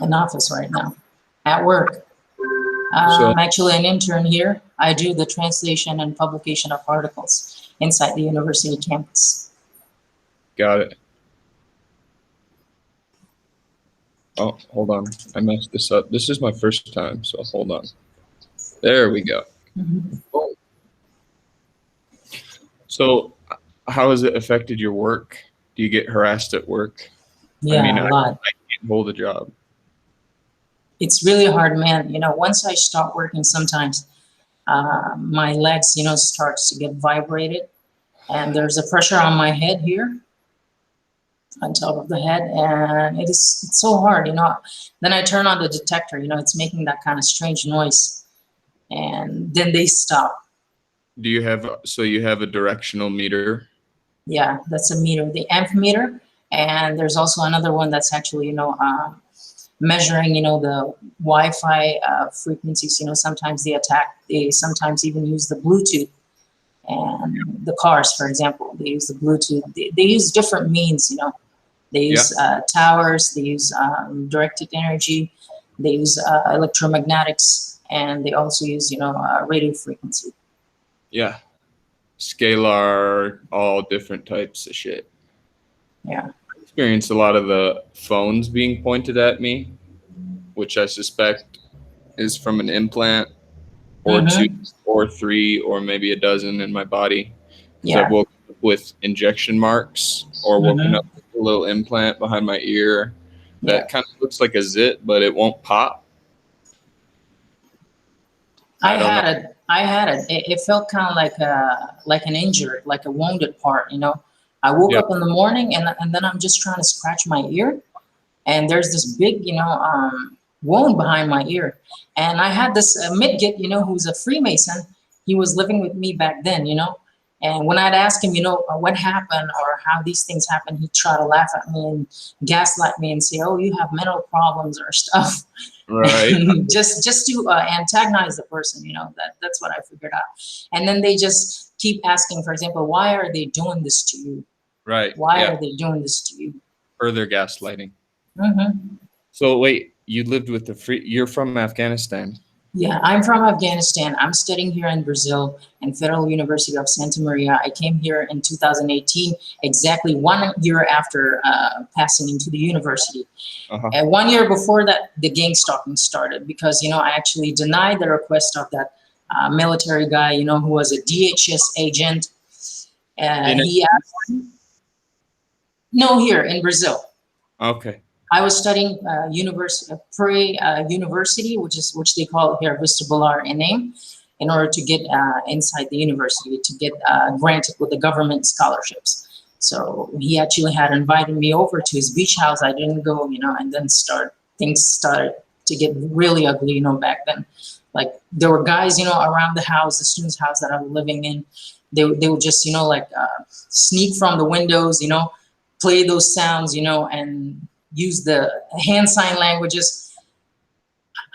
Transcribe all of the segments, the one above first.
in office right now, at work. So I'm actually an intern here. I do the translation and publication of articles inside the university campus. got it. Oh, hold on. I messed this up. This is my first time, so hold on. There we go. Mhm. So, how has it affected your work? Do you get harassed at work? I mean, Yeah, a I lot. can't hold a job. It's really hard, man. Once I stop working, sometimes my legs, starts to get vibrated, and there's a pressure on my head here, on top of the head, and it's so hard. Then I turn on the detector, it's making that kind of strange noise, and then they stop. Do you have, so you have a directional meter? Yeah, that's a meter, the amp meter, and there's also another one that's actually, measuring, the Wi-Fi frequencies. Sometimes they sometimes even use the Bluetooth. And the cars, for example, they use the Bluetooth. They use different means. They Yeah. use towers. They use directed energy. They use electromagnetics, and they also use radio frequency. Yeah. Scalar, all different types of shit. Yeah. I experienced a lot of the phones being pointed at me, which I suspect is from an implant or two Mm-hmm. or three or maybe a dozen in my body. Because I've Yeah. woken up with injection marks or woken up Mm-hmm. with a little implant behind my ear Yeah. that kind of looks like a zit, but it won't pop. I I don't know. had it. I had it. It felt kind of like an injured, like a wounded part. I woke Yeah. up in the morning, and then I'm just trying to scratch my ear, and there's this big, wound behind my ear. And I had this midget, who's a Freemason. He was living with me back then. And when I'd ask him, what happened or how these things happen, he'd try to laugh at me and gaslight me and say, "Oh, you have mental problems or stuff." Right. just to antagonize the person. That's what I figured out. And then they just keep asking, for example, why are they doing this to you? Right. Why Yeah. are they doing this to you? Further gaslighting. Hmm. So wait, you lived with the free, you're from Afghanistan. Yeah, I'm from Afghanistan. I'm studying here in Brazil in Federal University of Santa Maria. I came here in 2018, exactly 1 year after passing into the university. Uh-huh. And 1 year before that, the gang stalking started because, I actually denied the request of that military guy, who was a DHS agent. In it. He asked, no, here in Brazil. Okay. I was studying pre-university, which they call here vestibular in name, in order to get inside the university to get granted with the government scholarships. So he actually had invited me over to his beach house. I didn't go, and then things started to get really ugly, back then. Like there were guys, around the house, the student's house that I was living in. They would just, sneak from the windows, play those sounds, and use the hand sign languages.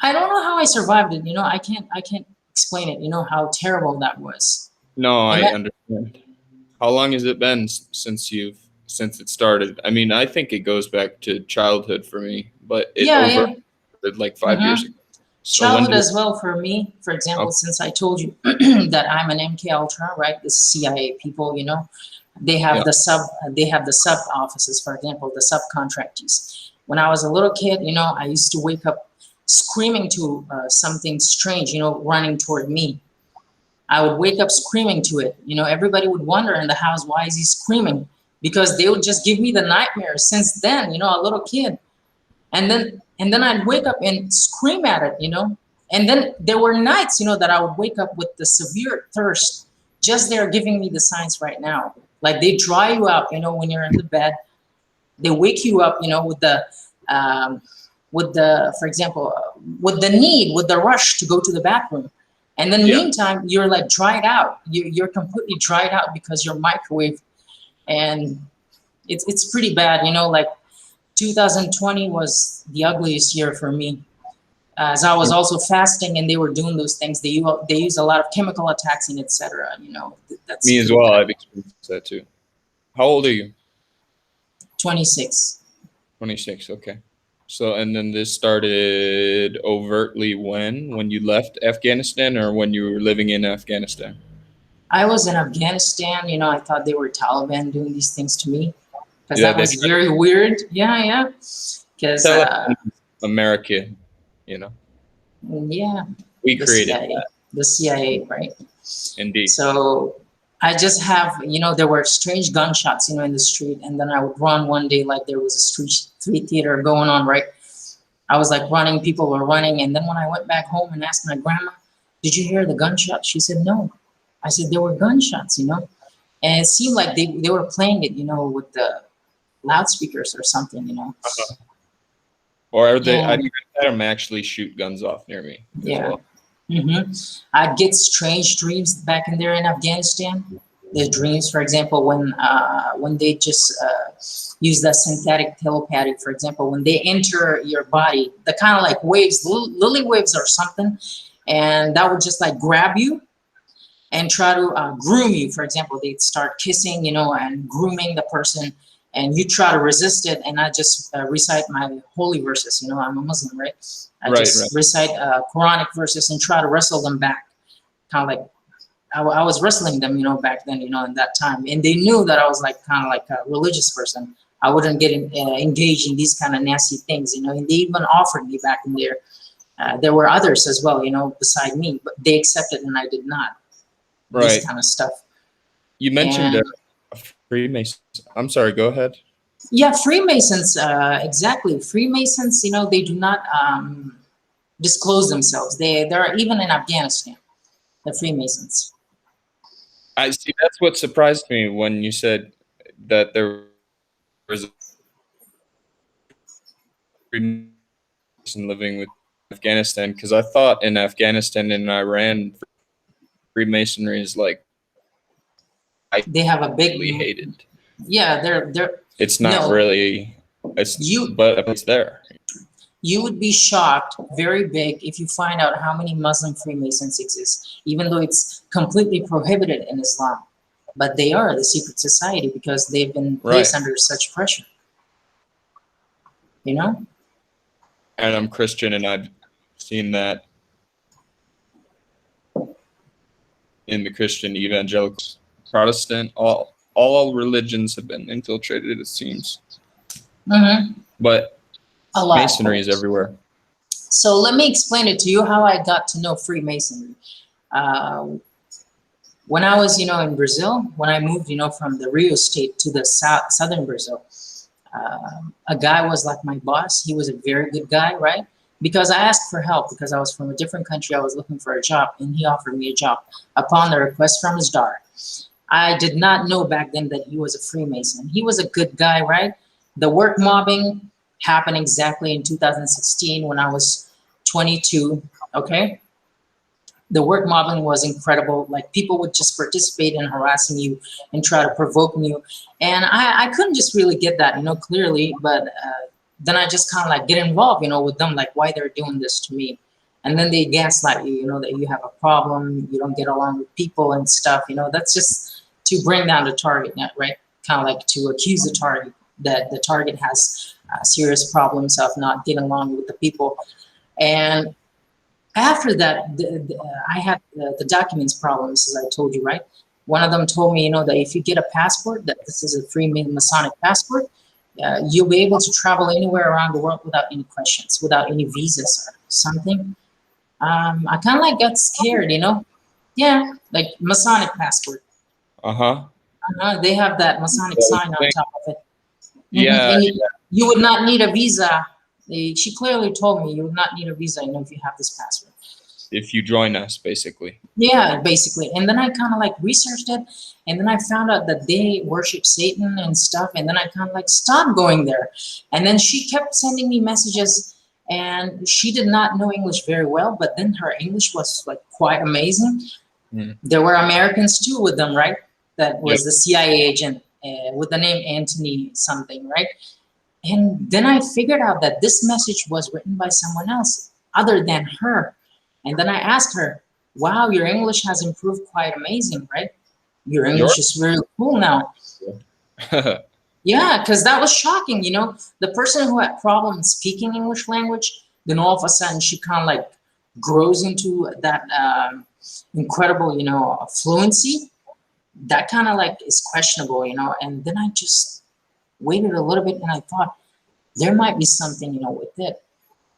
I don't know how I survived it. I can't explain it. How terrible that was. No, And I that, understand. How long has it been since it started? I mean, I think it goes back to childhood for me, but it yeah, over yeah. like 5 years Hmm. ago. So when Childhood did it? as well for me. For example, Oh, since I told you that I'm an MK Ultra, right? The CIA people, they yeah. have the sub offices, for example, the subcontractees. When I was a little kid, I used to wake up screaming to something strange, running toward me. I would wake up screaming to it. Everybody would wonder in the house, why is he screaming? Because they would just give me the nightmares since then, a little kid. And then I'd wake up and scream at it. And then there were nights, that I would wake up with the severe thirst. Just they're giving me the signs right now. Like they dry you out, when you're in the bed. They wake you up, um, for example, with the need, with the rush to go to the bathroom. And then Yeah. meantime, you're like dried out. You're completely dried out because you're microwave. And it's pretty bad, like 2020 was the ugliest year for me. As I was also fasting and they were doing those things, they use a lot of chemical attacks and etc. That's Me as pretty well. bad. I've experienced that too. How old are you? 26. 26. Okay. So, and then this started overtly when you left Afghanistan or when you were living in Afghanistan? I was in Afghanistan, I thought they were Taliban doing these things to me because Yeah, that they was tried very weird. Yeah, yeah. to Because, tell us American, you know. yeah, We the created CIA, that, the CIA, right? indeed. So I just have, there were strange gunshots, in the street. And then I would run one day like there was a street theater going on, right? I was like running, people were running. And then when I went back home and asked my grandma, did you hear the gunshot? She said, no. I said, there were gunshots. And it seemed like they were playing it, with the loudspeakers or something. Uh-huh. Or are they? I And never had them actually shoot guns off near me as yeah. well. I'd get strange dreams back in there in Afghanistan. The dreams, for example, when they just use that synthetic telepathy, for example, when they enter your body, the kind of like waves, lily waves or something, and that would just like grab you and try to groom you. For example, they'd start kissing, and grooming the person, and you try to resist it. And I just recite my holy verses. I'm a Muslim, right? I Right, right. just recite Quranic verses and try to wrestle them back. Kind of like I was wrestling them, back then, in that time, and they knew that I was like kind of like a religious person. I wouldn't get engaged in these kind of nasty things, and they even offered me back in there. There were others as well, beside me, but they accepted and I did not. This Right. kind of stuff. You mentioned And a Freemason. I'm sorry. Go ahead. yeah, Freemasons, exactly. Freemasons, they do not disclose themselves. They're even in Afghanistan, the Freemasons. I see. That's what surprised me when you said that there was a Freemason living with Afghanistan, because I thought in Afghanistan and Iran, Freemasonry is like They have a big, highly hated. yeah, they're, It's not no, really. you, But it's there. you would be shocked, very big, if you find out how many Muslim Freemasons exist, even though it's completely prohibited in Islam. But they are the secret society because they've been Right. placed under such pressure, you know? And I'm Christian, and I've seen that in the Christian evangelicals, Protestant, all religions have been infiltrated, it seems. Mm-hmm. But A lot. Masonry is everywhere. So let me explain it to you how I got to know Freemasonry. When I was, in Brazil, when I moved, from the Rio state to the southern Brazil, a guy was like my boss. He was a very good guy, right? Because I asked for help because I was from a different country. I was looking for a job, and he offered me a job upon the request from his daughter. I did not know back then that he was a Freemason. He was a good guy, right? The work mobbing happened exactly in 2016 when I was 22, okay? The work mobbing was incredible. Like people would just participate in harassing you and try to provoke you. And I couldn't just really get that, clearly, but then I just kind of like get involved, with them, like why they're doing this to me. And then they gaslight you, that you have a problem, you don't get along with people and stuff, that's just to bring down the target net, right? Kind of like to accuse the target that the target has serious problems of not getting along with the people. And after that, I had the documents problems, as I told you, right? One of them told me, that if you get a passport, that this is a free Masonic passport, you'll be able to travel anywhere around the world without any questions, without any visas or something. I kind of like got scared, Yeah, like Masonic passport. Uh-huh. They have that Masonic sign on top of it. Yeah. And you would not need a visa. She clearly told me you would not need a visa, if you have this passport. If you join us, basically. Yeah, basically. And then I kind of like researched it, and then I found out that they worship Satan and stuff, and then I kind of like stopped going there. And then she kept sending me messages, and she did not know English very well, but then her English was like quite amazing. There were Americans too with them, right? That was the CIA agent with the name Anthony something, right? And then I figured out that this message was written by someone else other than her. And then I asked her, wow, your English has improved quite amazing, right? Your English is really cool now. Yeah, because that was shocking. The person who had problems speaking English language, then all of a sudden she kind of like grows into that incredible, fluency. That kind of like is questionable. And then I just waited a little bit and I thought there might be something, with it,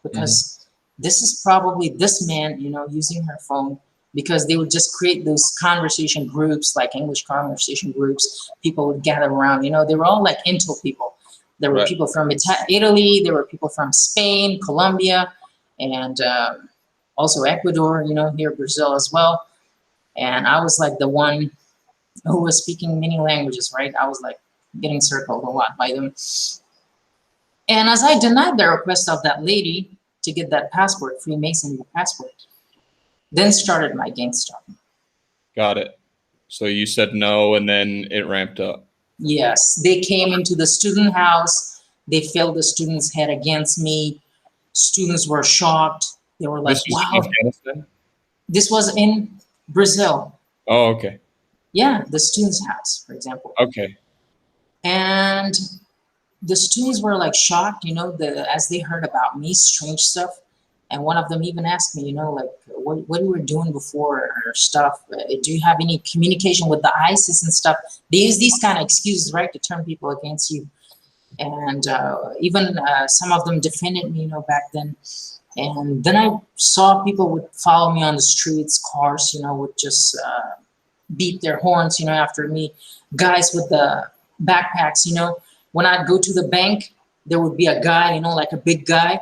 Hmm. because this is probably this man, using her phone, because they would just create those conversation groups, like English conversation groups. People would gather around. They were all like Intel people. There were Right. people from Italy. There were people from Spain, Colombia, and also Ecuador. Here Brazil as well. And I was like the one who was speaking many languages, right? I was like getting circled a lot by them. And as I denied the request of that lady to get that passport, Freemason passport, then started my gang stalking. Got it. So you said no, and then it ramped up. Yes, they came into the student house. They filled the student's head against me. Students were shocked. They were like, This was in wow, Afghanistan? this was in Brazil. Oh, okay. Yeah, the student's house, for example. Okay. And the students were like shocked, as they heard about me, strange stuff. And one of them even asked me, like, what you were doing before or stuff. Do you have any communication with the ISIS and stuff? They use these kind of excuses, right, to turn people against you. And even some of them defended me, back then. And then I saw people would follow me on the streets, cars, would just beat their horns, after me. Guys with the backpacks, when I'd go to the bank, there would be a guy, like a big guy,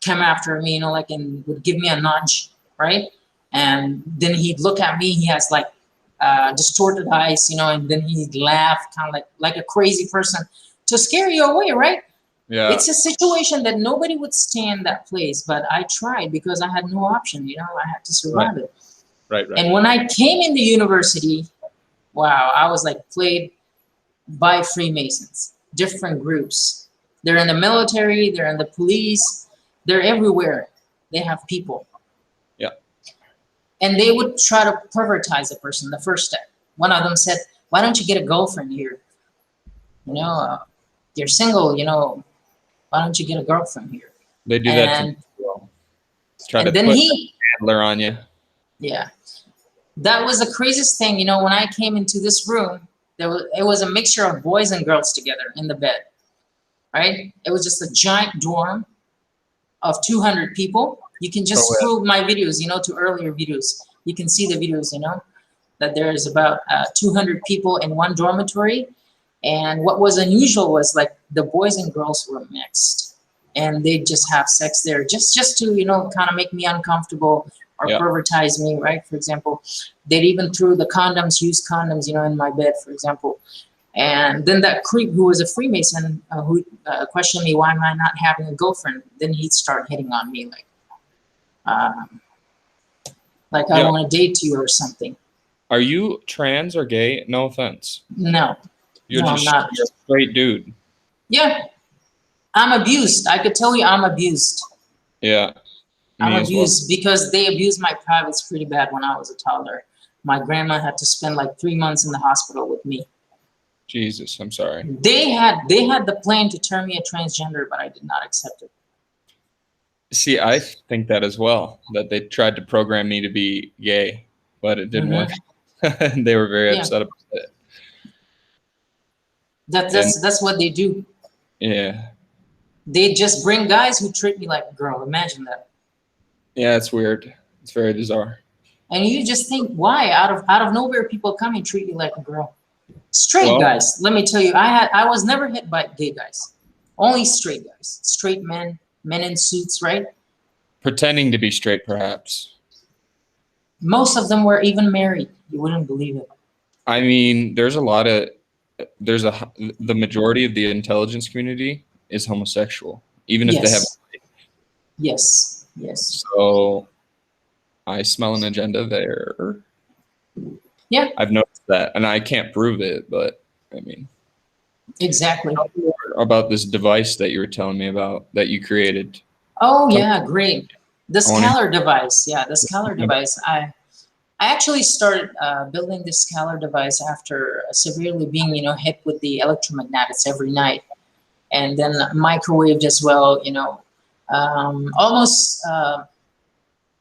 come after me, like, and would give me a nudge, right? And then he'd look at me. He has like distorted eyes, and then he'd laugh, kind of like a crazy person, to scare you away, right? Yeah. It's a situation that nobody would stand that place, but I tried because I had no option. I had to survive it. Right. Right. And when I came in the university, wow, I was like played by Freemasons, different groups. They're in the military, they're in the police, they're everywhere. They have people. Yeah. And they would try to pervertize a person the first step. One of them said, why don't you get a girlfriend here? You're single, why don't you get a girlfriend here? They do that to And, me as well. Try to and then put a he, handler on you. yeah, that was the craziest thing. When I came into this room, it was a mixture of boys and girls together in the bed, right? It was just a giant dorm of 200 people. You can just Oh, yeah. scroll my videos, to earlier videos. You can see the videos, that there is about 200 people in one dormitory. And what was unusual was like the boys and girls were mixed, and they just have sex there, just to kind of make me uncomfortable or Yeah. pervertize me, right? For example, they'd even threw the condoms, used condoms, in my bed, for example. And then that creep who was a Freemason, who questioned me, why am I not having a girlfriend? Then he'd start hitting on me um, like I Yeah. want to date you or something. Are you trans or gay? No offense. No, You're no, I'm just not. you're a straight dude. Yeah, I'm abused. I could tell you I'm abused. Yeah. I'm Me as well. abused because they abused my privates pretty bad when I was a toddler. My grandma had to spend like 3 months in the hospital with me. Jesus, I'm sorry. They had the plan to turn me a transgender, but I did not accept it. See, I think that as well, that they tried to program me to be gay, but it didn't work. They were very Yeah. upset about it. That's what they do. Yeah. They just bring guys who treat me like a girl. Imagine that. Yeah, it's weird. It's very bizarre. And you just think, why? Out of nowhere, people come and treat you like a girl. Straight guys, let me tell you, I was never hit by gay guys. Only straight guys. Straight men in suits, right? Pretending to be straight, perhaps. Most of them were even married. You wouldn't believe it. I mean, the majority of the intelligence community is homosexual, even if they have. Yes. So I smell an agenda there. Yeah. I've noticed that, and I can't prove it, but I mean. Exactly. About this device that you were telling me about that you created. Oh yeah, great. The scalar device. Yeah, the scalar device. I actually started building this scalar device after severely being, hit with the electromagnetics every night, and then microwaved as well. Almost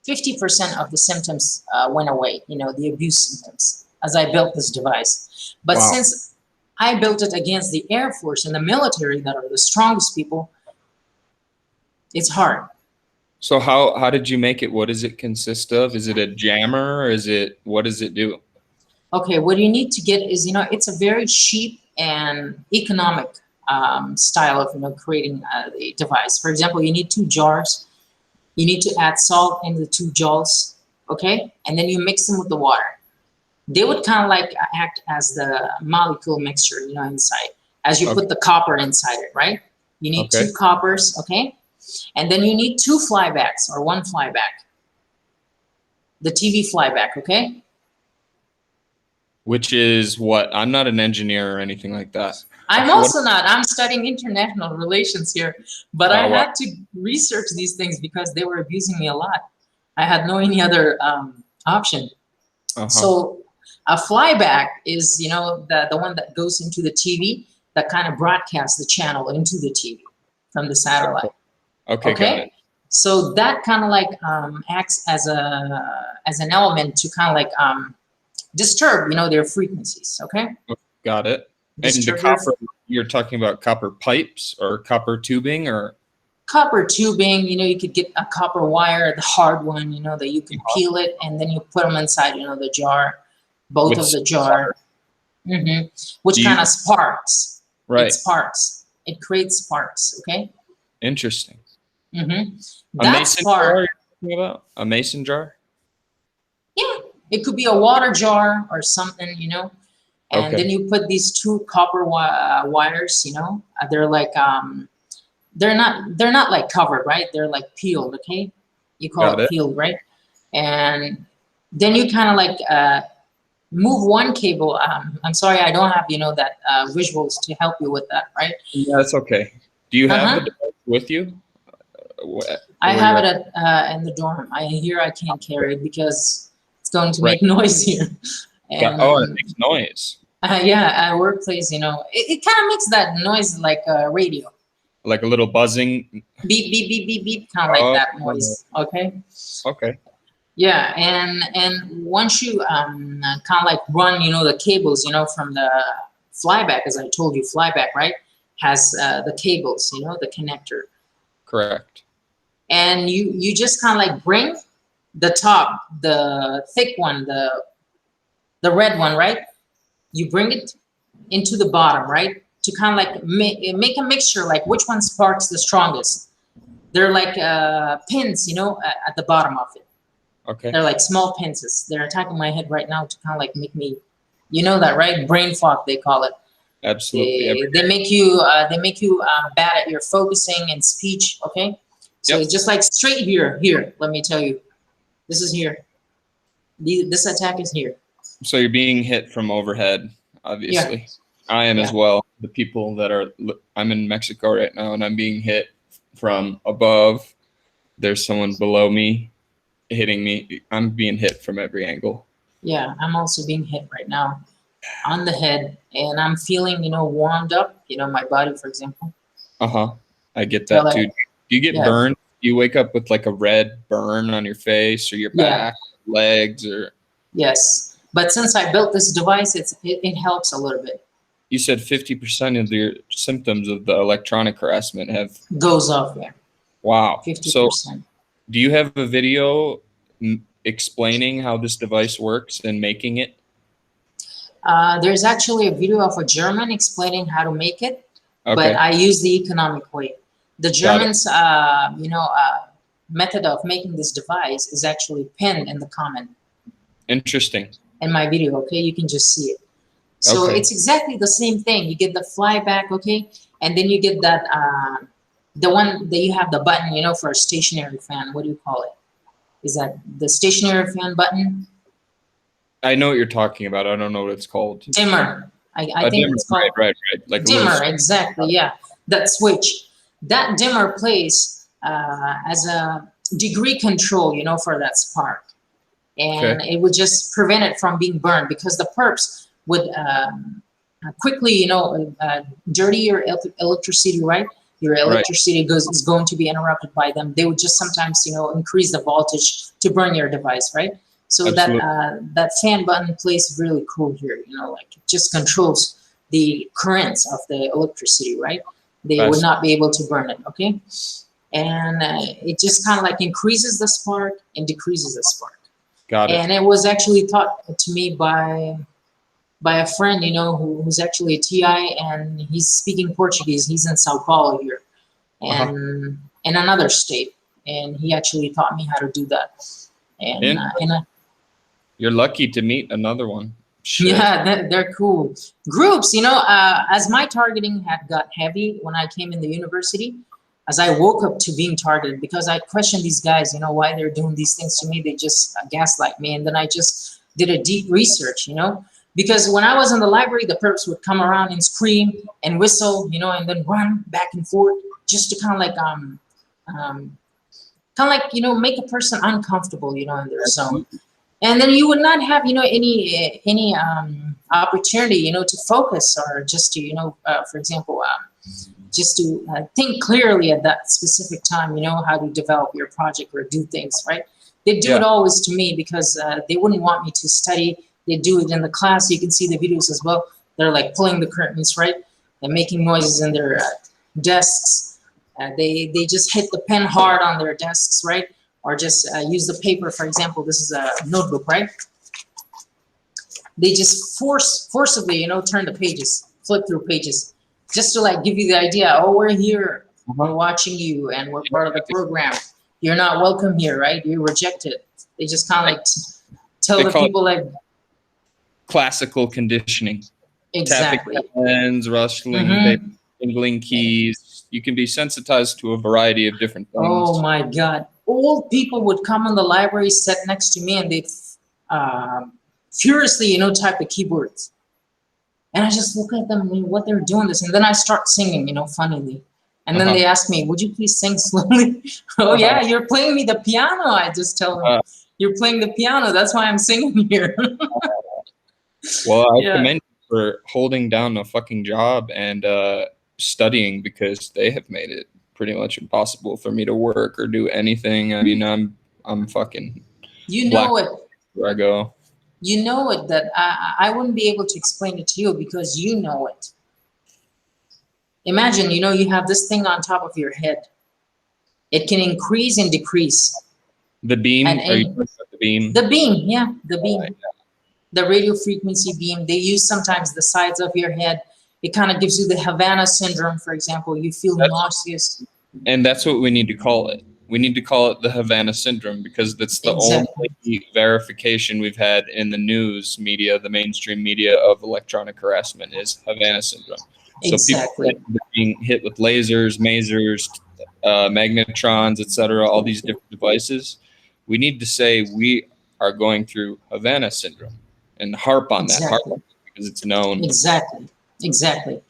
50% of the symptoms went away. The abuse symptoms as I built this device. But Wow. since I built it against the Air Force and the military, that are the strongest people, it's hard. So how did you make it? What does it consist of? Is it a jammer, or what does it do? Okay, what you need to get is, it's a very cheap and economic style of, creating a device. For example, you need 2 jars. You need to add salt in the 2 jars, okay? And then you mix them with the water. They would kind of like act as the molecule mixture, inside, as you Okay. put the copper inside it, right? You need Okay. 2 coppers, okay? And then you need 2 flybacks or 1 flyback. The TV flyback, okay? Which is what? I'm not an engineer or anything like that. I'm What- also not. I'm studying international relations here, but I Oh, wow. had to research these things because they were abusing me a lot. I had no any other option. Uh-huh. So a flyback is, the one that goes into the TV that kind of broadcasts the channel into the TV from the satellite. Okay, got it. So that kind of like acts as an element to kind of like disturb, their frequencies. Okay. Got it. And the Disturb their copper, you're talking about copper pipes or copper tubing, or copper tubing. You could get a copper wire, the hard one, that you can peel it and then you put them inside, the jar, both With of the jar, which Do you- kind of sparks. right? It sparks. It creates sparks. Okay. Interesting. That Mason jar spark. you're talking about? A mason jar? Yeah, it could be a water jar or something, and Okay. then you put these 2 copper wires, they're like they're not like covered, right? They're like peeled, okay? You call Got it it. peeled, right? And then you kind of like move one cable. I'm sorry, I don't have that visuals to help you with that, right? Yeah, that's okay. Do you have Uh-huh. the device with you? I Where have you're it in the dorm. I can't carry it because it's going to Right. make noise here. at? Oh, it makes noise. Yeah, at workplace, it kind of makes that noise like a radio. Like a little buzzing. Beep, beep, beep, beep, beep, kind of like Oh, that noise, okay? Okay. Yeah, and once you kind of like run, the cables, from the flyback, as I told you, flyback, right, has the cables, the connector. Correct. And you just kind of like bring the top, the thick one, the red one, right? You bring it into the bottom, right? To kind of like make a mixture, like which one sparks the strongest. They're like pins, at the bottom of it. Okay. They're like small pins. They're attacking my head right now to kind of like make me, that, right? Brain fog, they call it. Absolutely. They make you bad at your focusing and speech. Okay, so Yep. it's just like straight here. Here, let me tell you, this is here. This attack is here. So you're being hit from overhead, obviously. I am as Yeah. well. The people that I'm in Mexico right now, and I'm being hit from above. There's someone below me hitting me. I'm being hit from every angle. Yeah, I'm also being hit right now on the head, and I'm feeling, warmed up. My body, for example. Uh-huh. I get Yeah, that like- too. Do you get yeah. burned? Do you wake up with like a red burn on your face or your Yeah. back, legs, or Yes, but since I built this device, it helps a little bit. you said 50% of your symptoms of the electronic harassment have Goes off there, wow. 50%. Do you have a video explaining how this device works and making it? There's actually a video of a German explaining how to make it, Okay. but I use the economic way. The Germans, method of making this device is actually pinned in the comment Interesting. in my video. Okay, you can just see it. So Okay. it's exactly the same thing. You get the flyback, okay, and then you get that the one that you have the button, for a stationary fan. What do you call it? Is that the stationary fan button? I know what you're talking about. I don't know what it's called. Dimmer. I A think dimmer, it's called right. Like a dimmer. little- Exactly. Yeah, that switch. That dimmer plays as a degree control, for that spark. Okay. and it would just prevent it from being burned because the perps would quickly, dirty your electricity, right? Your Right. electricity is going to be interrupted by them. They would just sometimes, increase the voltage to burn your device, right? So that Absolutely. that fan button plays really cool here. Like it just controls the currents of the electricity, right? They would Fast. not be able to burn it, okay? And it just kind of like increases the spark and decreases the spark. Got it. And it was actually taught to me by a friend, who's actually a TI, and he's speaking Portuguese. He's in Sao Paulo here, Uh-huh. and in another state, and he actually taught me how to do that. And And you're lucky to meet another one. Shit. yeah, they're cool groups. As my targeting had got heavy when I came in the university, as I woke up to being targeted, because I questioned these guys, why they're doing these things to me. They just gaslight me, and then I just did a deep research, because when I was in the library, the perps would come around and scream and whistle, and then run back and forth just to kind of like make a person uncomfortable, in their zone. And then you would not have, any opportunity, to focus or just to, for example, just to think clearly at that specific time, how to develop your project or do things, right? They do it always to me because they wouldn't want me to study. They do it in the class. You can see the videos as well. They're like pulling the curtains, right? They're making noises in their desks. They just hit the pen hard on their desks, right? Or just use the paper. For example, this is a notebook, right? They just forcibly, turn the pages, flip through pages, just to like give you the idea. Oh, we're here, we're watching you, and we're part of the program. You're not welcome here, right? You're rejected. They just kind of like tell the people like classical conditioning. exactly. Tapping hands, rustling, jingling keys. You can be sensitized to a variety of different things. Oh my God. Old people would come in the library, sit next to me, and they'd furiously, type the keyboards. And I just look at them, what they're doing this. And then I start singing, funnily. And then they ask me, would you please sing slowly? Oh, yeah, you're playing me the piano. I just tell them, you're playing the piano. That's why I'm singing here. Well, I commend you for holding down a fucking job and studying, because they have made it pretty much impossible for me to work or do anything. I mean, I'm fucking where I go. You know it, that I wouldn't be able to explain it to you because you know it. Imagine, you have this thing on top of your head. It can increase and decrease. The beam? Are you talking about the beam? The beam, yeah, the beam. The radio frequency beam. They use sometimes the sides of your head. It kind of gives you the Havana syndrome, for example. You feel nauseous. And that's what we need to call it. We need to call it the Havana syndrome, because that's the only verification we've had in the news media, the mainstream media, of electronic harassment is Havana syndrome. So people being hit with lasers, masers, magnetrons, etc., all these different devices. We need to say we are going through Havana syndrome and harp on that, because it's known. Exactly.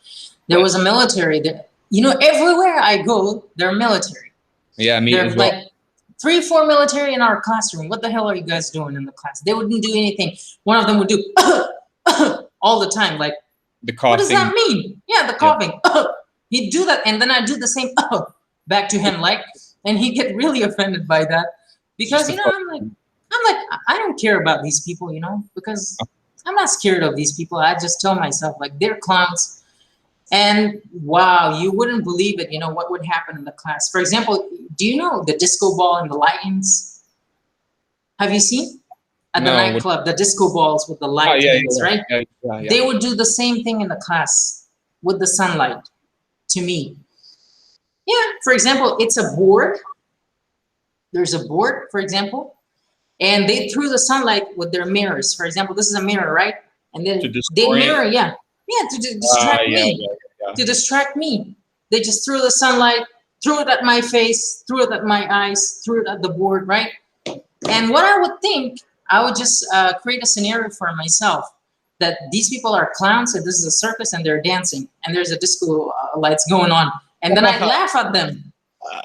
There was a military that, everywhere I go, they're military. Yeah, me as well. Like 3 or 4 military in our classroom. What the hell are you guys doing in the class? They wouldn't do anything. One of them would do all the time. Like, the coughing. What does that mean? Yeah, the coughing. Yeah. He'd do that, and then I'd do the same back to him, and he'd get really offended by that because I'm like, I don't care about these people, because I'm not scared of these people. I just tell myself like they're clowns. And wow, you wouldn't believe it, what would happen in the class. For example, do you know the disco ball and the lightings? Have you seen? At the nightclub, the disco balls with the lightings, right? Yeah. They would do the same thing in the class with the sunlight to me. Yeah, for example, it's a board. There's a board, for example, and they threw the sunlight with their mirrors. For example, this is a mirror, right? And then they mirror, to distract me. To distract me. They just threw the sunlight, threw it at my face, threw it at my eyes, threw it at the board, right? And what I would think, I would just create a scenario for myself that these people are clowns and this is a circus and they're dancing and there's a disco lights going on. And then I laugh at them.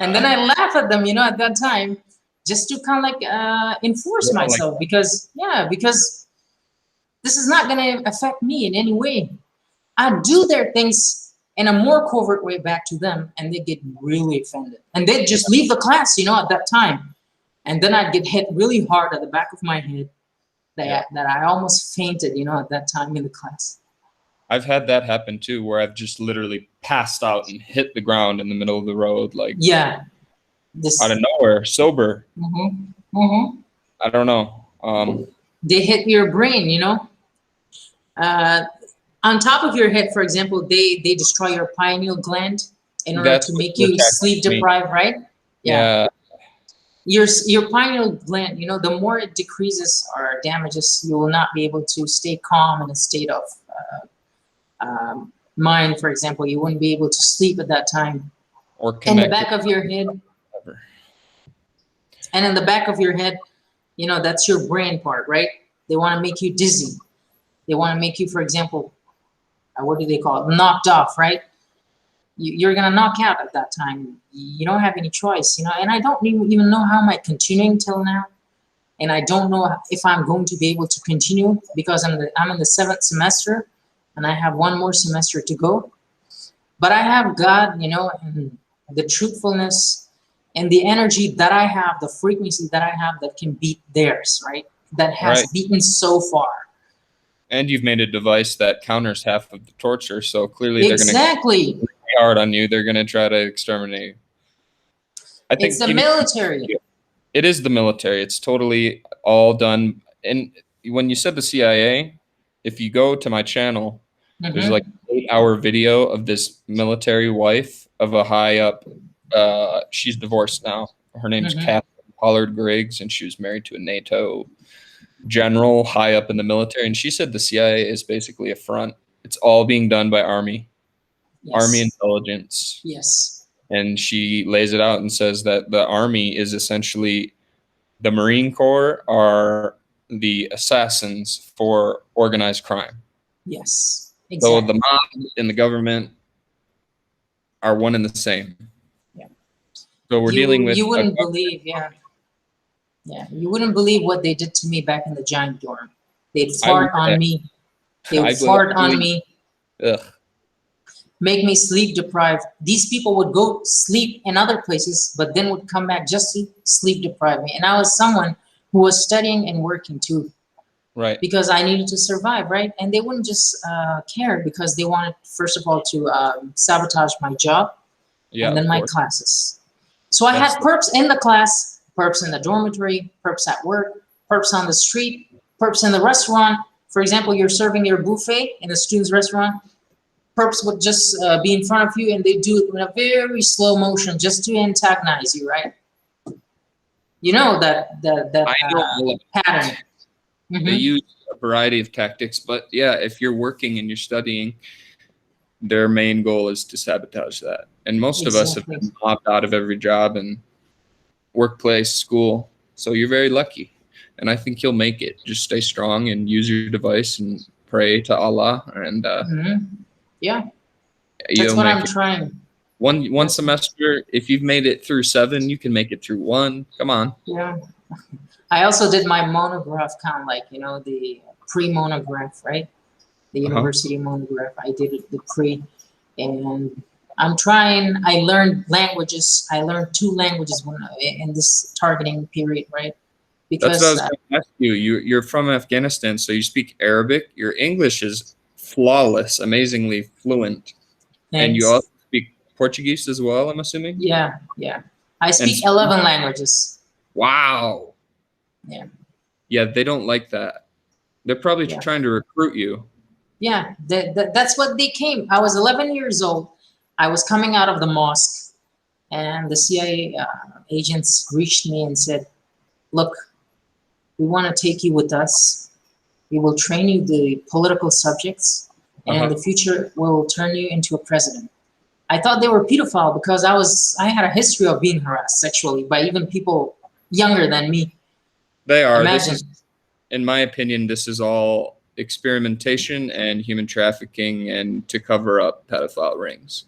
And then I laugh at them, at that time. just to kind of like enforce Yeah, like myself, because this is not going to affect me in any way. I do their things in a more covert way back to them, and they get really offended, and they just leave the class, at that time, and then I'd get hit really hard at the back of my head that I almost fainted, at that time in the class. I've had that happen too, where I've just literally passed out and hit the ground in the middle of the road, like out of nowhere, sober. I don't know. They hit your brain, on top of your head, for example, they destroy your pineal gland in order to make you sleep deprived, right? Yeah. Your pineal gland, the more it decreases or damages, you will not be able to stay calm in a state of mind. For example, you wouldn't be able to sleep at that time. Or in the back of your head, and in the back of your head, that's your brain part, right? They want to make you dizzy. They want to make you, for example, what do they call it? Knocked off, right? You're gonna knock out at that time. You don't have any choice, And I don't even know how am I continuing till now, and I don't know if I'm going to be able to continue because I'm in the 7th semester, and I have one more semester to go. But I have God, and the truthfulness and the energy that I have, the frequency that I have that can beat theirs, right? That has beaten so far. And you've made a device that counters half of the torture, so clearly they're going to go hard on you. They're going to try to exterminate you. I think it's the military. It is the military. It's totally all done. And when you said the CIA, if you go to my channel, there's like an 8-hour video of this military wife of a high up. She's divorced now. Her name's Catherine Pollard Griggs, and she was married to a NATO general high up in the military. And she said the CIA is basically a front. It's all being done by Army intelligence. Yes. And she lays it out and says that the Army is essentially the Marine Corps are the assassins for organized crime. Yes, exactly. So the mob and the government are one and the same. Yeah. So we're dealing with. You wouldn't believe, you wouldn't believe what they did to me back in the giant dorm. They'd fart on me. They would fart on me. Ugh. Make me sleep deprived. These people would go sleep in other places, but then would come back just to sleep deprive me. And I was someone who was studying and working too. Right. Because I needed to survive, right? And they wouldn't just care because they wanted, first of all, to sabotage my job and then my classes. So I had perps in the class, perps in the dormitory, perps at work, perps on the street, perps in the restaurant. For example, you're serving your buffet in a student's restaurant. Perps would just be in front of you, and they do it in a very slow motion just to antagonize you, right? You know that pattern. They use a variety of tactics, but if you're working and you're studying, their main goal is to sabotage that. And most of us have been mobbed out of every job and workplace, school. So you're very lucky. And I think you'll make it. Just stay strong and use your device and pray to Allah. And that's what I'm trying. One semester, if you've made it through 7, you can make it through 1. Come on. Yeah. I also did my monograph, kind of like, the pre-monograph, right? The university monograph. I did it, the pre. And I'm trying. I learned languages. I learned 2 languages in this targeting period, right? Because that's what I was going to ask you. You're from Afghanistan, so you speak Arabic. Your English is flawless, amazingly fluent. Thanks. And you also speak Portuguese as well, I'm assuming? Yeah. I speak 11 languages. Wow. Yeah. Yeah, they don't like that. They're probably trying to recruit you. Yeah, that's what they came. I was 11 years old. I was coming out of the mosque, and the CIA agents reached me and said, look, we want to take you with us. We will train you the political subjects, and in the future, we will turn you into a president. I thought they were pedophile because I had a history of being harassed sexually by even people younger than me. They are. In my opinion, this is all experimentation and human trafficking and to cover up pedophile rings.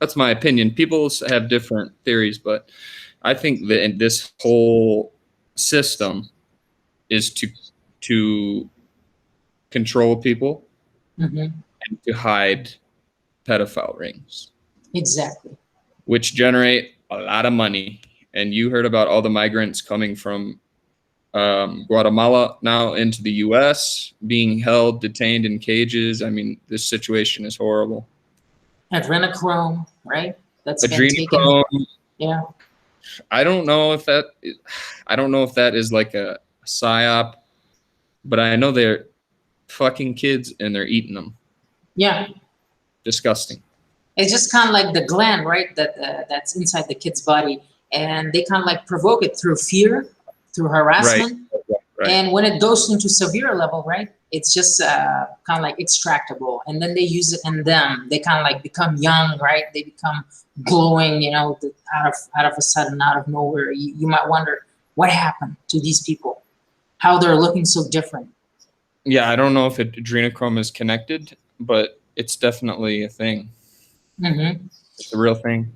That's my opinion. People have different theories, but I think that this whole system is to control people Hmm. and to hide pedophile rings, Exactly. which generate a lot of money. And you heard about all the migrants coming from Guatemala now into the U.S., being held, detained in cages. I mean, this situation is horrible. Adrenochrome, right? That's been taken. Adrenochrome. Yeah. I don't know if that. I don't know if that is like a psyop, but I know they're fucking kids and they're eating them. Yeah. Disgusting. It's just kind of like the gland, right? That's inside the kid's body, and they kind of like provoke it through fear, through Right. harassment, Right. and when it goes into severe level, right? It's just kind of like extractable, and then they use it in them. They kind of like become young, right? They become glowing, out of a sudden, out of nowhere. You might wonder what happened to these people, how they're looking so different. Yeah, I don't know if adrenochrome is connected, but it's definitely a thing. Hmm. It's a real thing.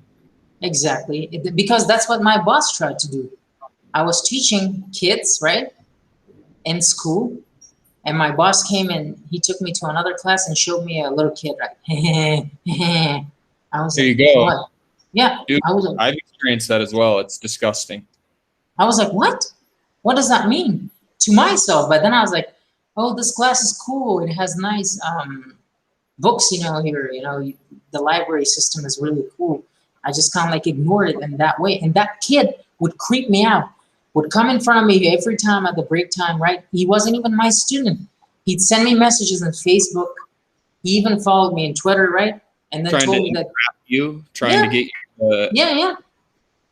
Exactly, because that's what my boss tried to do. I was teaching kids, right, in school, and my boss came and he took me to another class and showed me a little kid, right? I was There like, you go. what? Yeah, Dude, I was like, I've experienced that as well. It's disgusting. what? What does that mean to myself? But then I was like, oh, this class is cool. It has nice books, here. The library system is really cool. I just kind of like ignored it in that way. And that kid would creep me out, would come in front of me every time at the break time, right? He wasn't even my student. He'd send me messages on Facebook. He even followed me on Twitter, right? And then Trying to told me that, entrap you, trying to yeah, get you. yeah,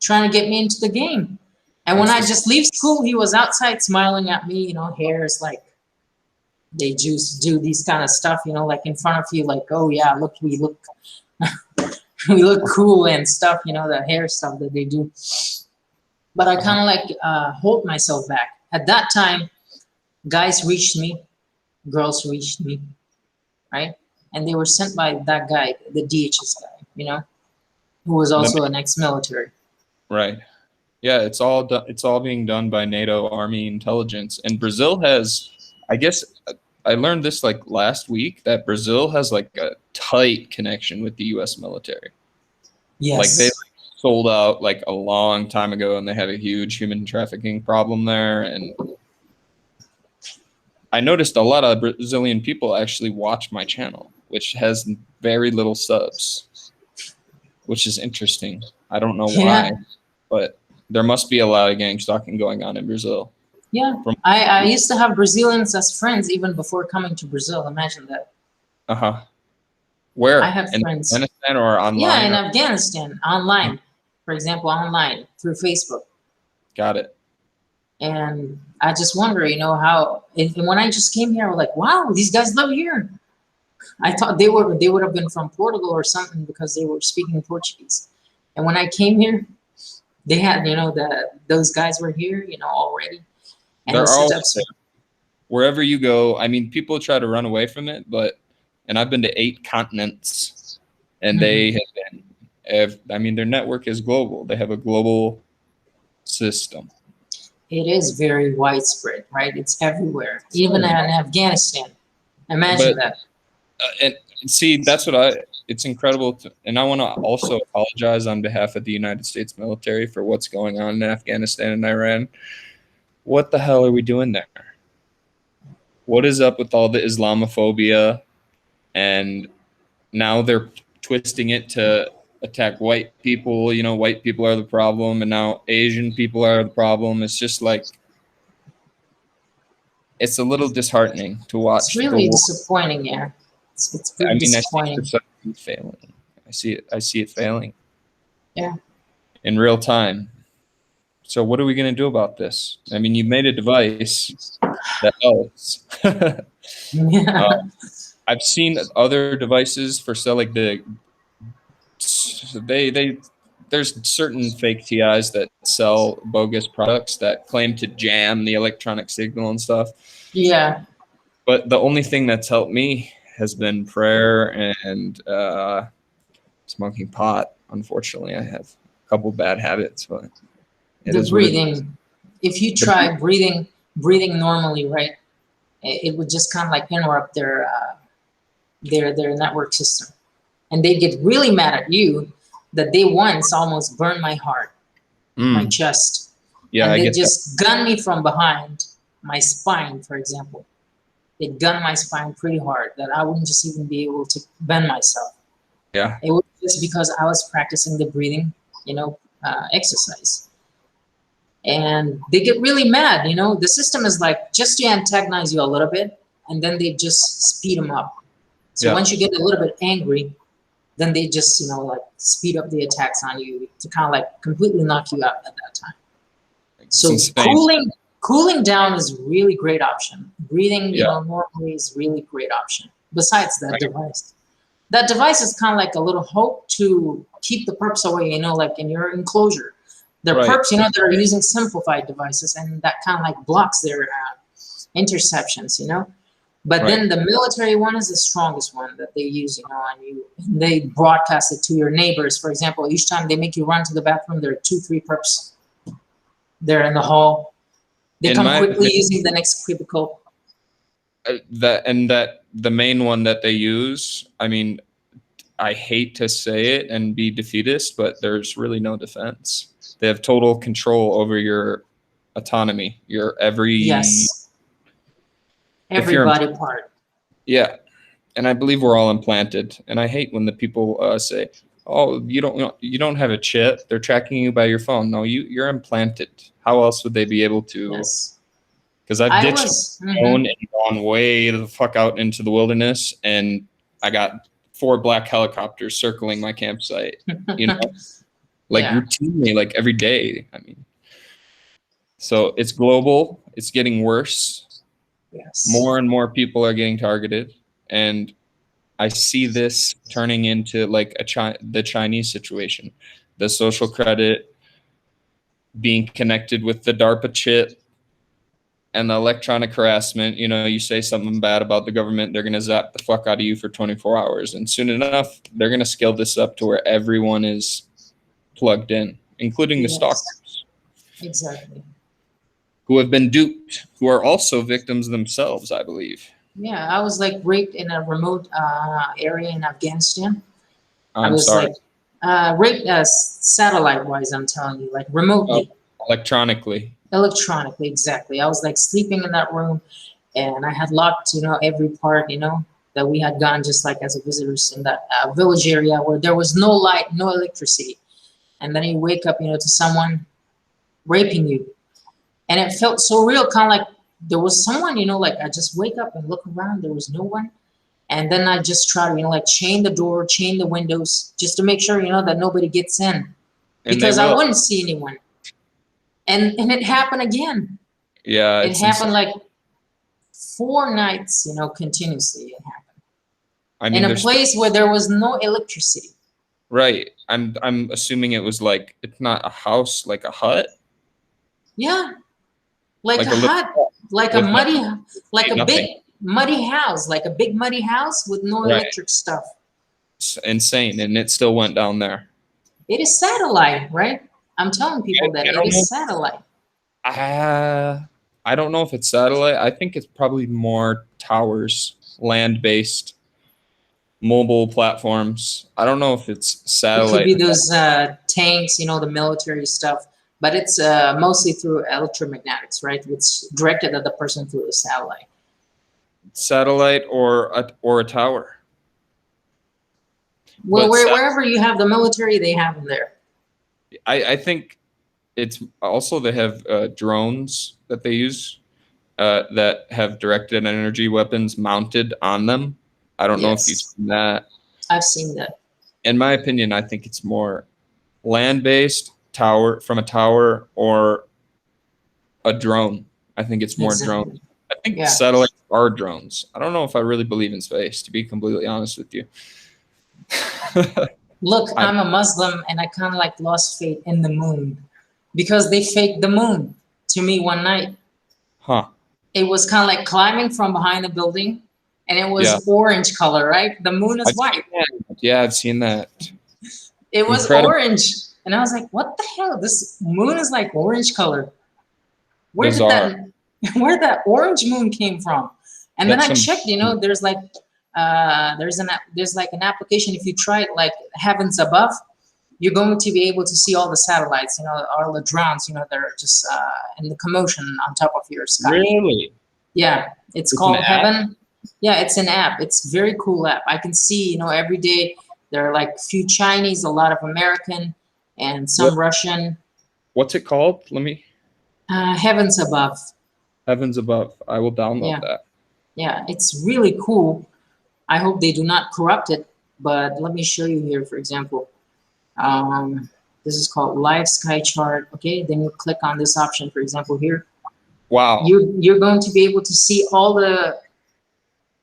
trying to get me into the game. And when That's I just just leave school, he was outside smiling at me, hair is like, they just do these kind of stuff, like in front of you, like, oh yeah, look, we look, we look cool and stuff, the hair stuff that they do. But I kind of like hold myself back. At that time, guys reached me, girls reached me, right? And they were sent by that guy, the DHS guy, who was the, also an ex-military. right. Yeah, it's all being done by NATO Army intelligence, and Brazil has. I guess I learned this like last week that Brazil has like a tight connection with the U.S. military. Like they Yes. sold out like a long time ago, and they have a huge human trafficking problem there. And I noticed a lot of Brazilian people actually watch my channel, which has very little subs, which is interesting. I don't know Yeah. why, but there must be a lot of gang stalking going on in Brazil. Yeah. From I used to have Brazilians as friends even before coming to Brazil. Imagine that. uh-huh. I Where? had In friends. Afghanistan or Yeah, online in or Afghanistan, online. For example, online through Facebook. got it. And I just wonder, how. And when I just came here, I was like, wow, these guys live here. I thought they would have been from Portugal or something because they were speaking Portuguese. And when I came here, they had, those guys were here, already. And it They're was such all a wherever you go. I mean, people try to run away from it, but and I've been to 8 continents, and they Mhm. have been. I mean, their network is global. They have a global system. It is very widespread, right? It's everywhere, even So, in Afghanistan. Imagine but that. and see, that's what I. It's incredible, and I want to also apologize on behalf of the United States military for what's going on in Afghanistan and Iran. What the hell are we doing there? What is up with all the Islamophobia? And now they're twisting it to attack white people. You know, white people are the problem, and now Asian people are the problem. It's just like it's a little disheartening to It's watch the really war. disappointing, yeah. It's I pretty mean, I see disappointing. society failing. I see it. I see it failing Yeah. in real time. So what are we going to do about this? I mean, you made a device that helps. Yeah. I've seen other devices for selling they there's certain fake TIs that sell bogus products that claim to jam the electronic signal and stuff. Yeah. But the only thing that's helped me has been prayer and smoking pot. Unfortunately, I have a couple bad habits, but It The is what it is. breathing. If you The try breathing normally, right, it would just kind of like interrupt their network system, and they get really mad at you that they once almost burned my heart, my mm, chest, yeah, and I they get that. just gun me from behind my spine, for example. They gun my spine pretty hard that I wouldn't just even be able to bend myself. Yeah, It was just because I was practicing the breathing, exercise. And they get really mad. The system is like just to antagonize you a little bit, and then they just speed them up. So yeah, once you get a little bit angry, then they just, like speed up the attacks on you to kind of like completely knock you out at that time. it's So insane. cooling down is really great option. Breathing, Yeah, normally is really great option. Besides that I, device. That device is kind of like a little hope to keep the perps away, like in your enclosure. The right, perps, that are using simplified devices, and that kind of like blocks their interceptions. But right. then the military one is the strongest one that they use, and they broadcast it to your neighbors. For example, each time they make you run to the bathroom, there are 2, 3 perps there in the hall. They In come my quickly opinion, using the next cubicle. that the main one that they use, I mean, I hate to say it and be defeatist, but there's really no defense. They have total control over your autonomy. Your every Yes, if you're every body part. yeah, and I believe we're all implanted. And I hate when the people say, "Oh, you don't have a chip. They're tracking you by your phone." No, you're implanted. How else would they be able to? Yes, Because I've I ditched was. my phone and gone way the fuck out into the wilderness, and I got 4 black helicopters circling my campsite. You know, like Yeah. routinely, like every day. I mean, so it's global. It's getting worse. Yes. More and more people are getting targeted, and I see this turning into like the Chinese situation, the social credit being connected with the DARPA chip and the electronic harassment. You say something bad about the government, they're going to zap the fuck out of you for 24 hours. And soon enough, they're going to scale this up to where everyone is plugged in, including the Yes. stalkers Exactly. who have been duped, who are also victims themselves, I believe. Yeah, I was like raped in a remote area in Afghanistan. I I'm was sorry. like raped satellite wise. I'm telling you, like Oh, remotely, electronically. electronically. Exactly. I was like sleeping in that room, and I had locked, every part, that we had gone just like as a visitors in that village area where there was no light, no electricity, and then you wake up, to someone raping you, and it felt so real, kind of like there was someone, like I just wake up and look around, there was no one. And then I just try to, like chain the door, chain the windows, just to make sure, that nobody gets in, And they because I will. wouldn't see anyone. And it happened again. Yeah, It it's insane. happened like 4 nights, continuously. It happened I in mean, a there's place where there was no electricity. right. I'm assuming it was like it's not a house, like a hut, Yeah, like like a a little hut, like a with muddy, like a nothing. big muddy house, like a big muddy house with no Right. electric stuff. It's insane, and it still went down there. It is satellite, right? I'm telling I, people that I it don't know. is satellite. I don't know if it's satellite. I think it's probably more towers, land-based, mobile platforms. I don't know if it's It could satellite. be those tanks, the military stuff, but it's mostly through electromagnetics, right? It's directed at the person through a satellite. Satellite or a tower. Well, But wherever you have the military, they have them there. I think it's also they have drones that they use that have directed energy weapons mounted on them. I don't know if you've Yes, seen that. I've seen that. In my opinion, I think it's more land-based tower from a tower or a drone. I think it's more drone. Exactly. I think Yeah. satellites are drones. I don't know if I really believe in space, to be completely honest with you. Look, I, I'm a Muslim, and I kind of like lost faith in the moon because they faked the moon to me one night. huh? It was kind of like climbing from behind a building, and it Yeah, was orange color, right? The moon is I've seen white. that. Yeah, I've seen that. It was Incredible. orange. And I was like, what the hell? This moon is like orange color. Where did Bizarre. that where that orange moon came from? And then That's I some. checked, there's like there's like an application. If you try it like heavens above, you're going to be able to see all the satellites, all the drones, that are just in the commotion on top of your sky. Really? Yeah, it's It's an called app? Heaven. Yeah, it's an app. It's a very cool app. I can see, every day there are like a few Chinese, a lot of American, and some What? Russian. What's it called? Let me. Heavens above. Heavens above. I will download Yeah, that. yeah, it's really cool. I hope they do not corrupt it. But let me show you here, for example. Um, this is called Live Sky Chart. Okay, then you click on this option, for example, here. Wow. You're going to be able to see all the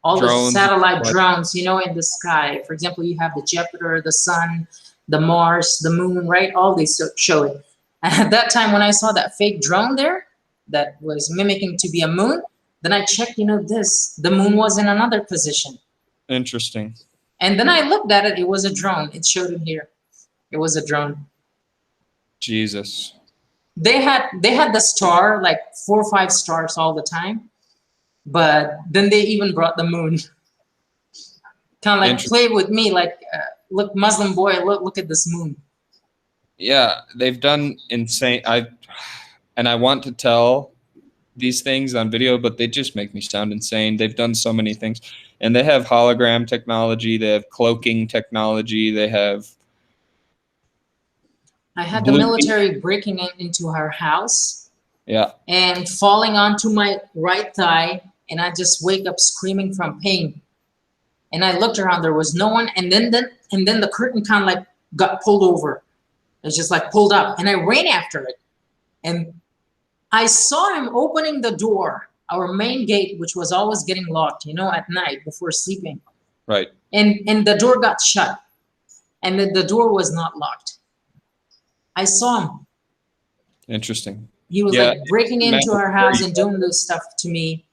Drones. satellite drones, in the sky. For example, you have the Jupiter, the Sun, the Mars, the Moon, right? All these show it. And at that time, when I saw that fake drone there that was mimicking to be a moon, then I checked, the moon was in another position. Interesting. And then I looked at it, it was a drone. It showed it here. It was a drone. Jesus. They had the star, like 4 or 5 stars all the time, but then they even brought the moon. Kind of like play with me, like look, Muslim boy, look at this moon. Yeah, they've done insane. I want to tell these things on video, but they just make me sound insane. They've done so many things, and they have hologram technology. They have cloaking technology. They have. I had the military breaking into our house. Yeah. And falling onto my right thigh, and I just wake up screaming from pain. And I looked around, there was no one, and then the curtain kind of like got pulled over. It's just like pulled up, and I ran after it. And I saw him opening the door, our main gate, which was always getting locked, at night before sleeping. Right. And the door got shut, and the door was not locked. I saw him. Interesting. He was like breaking into our house and doing this stuff to me.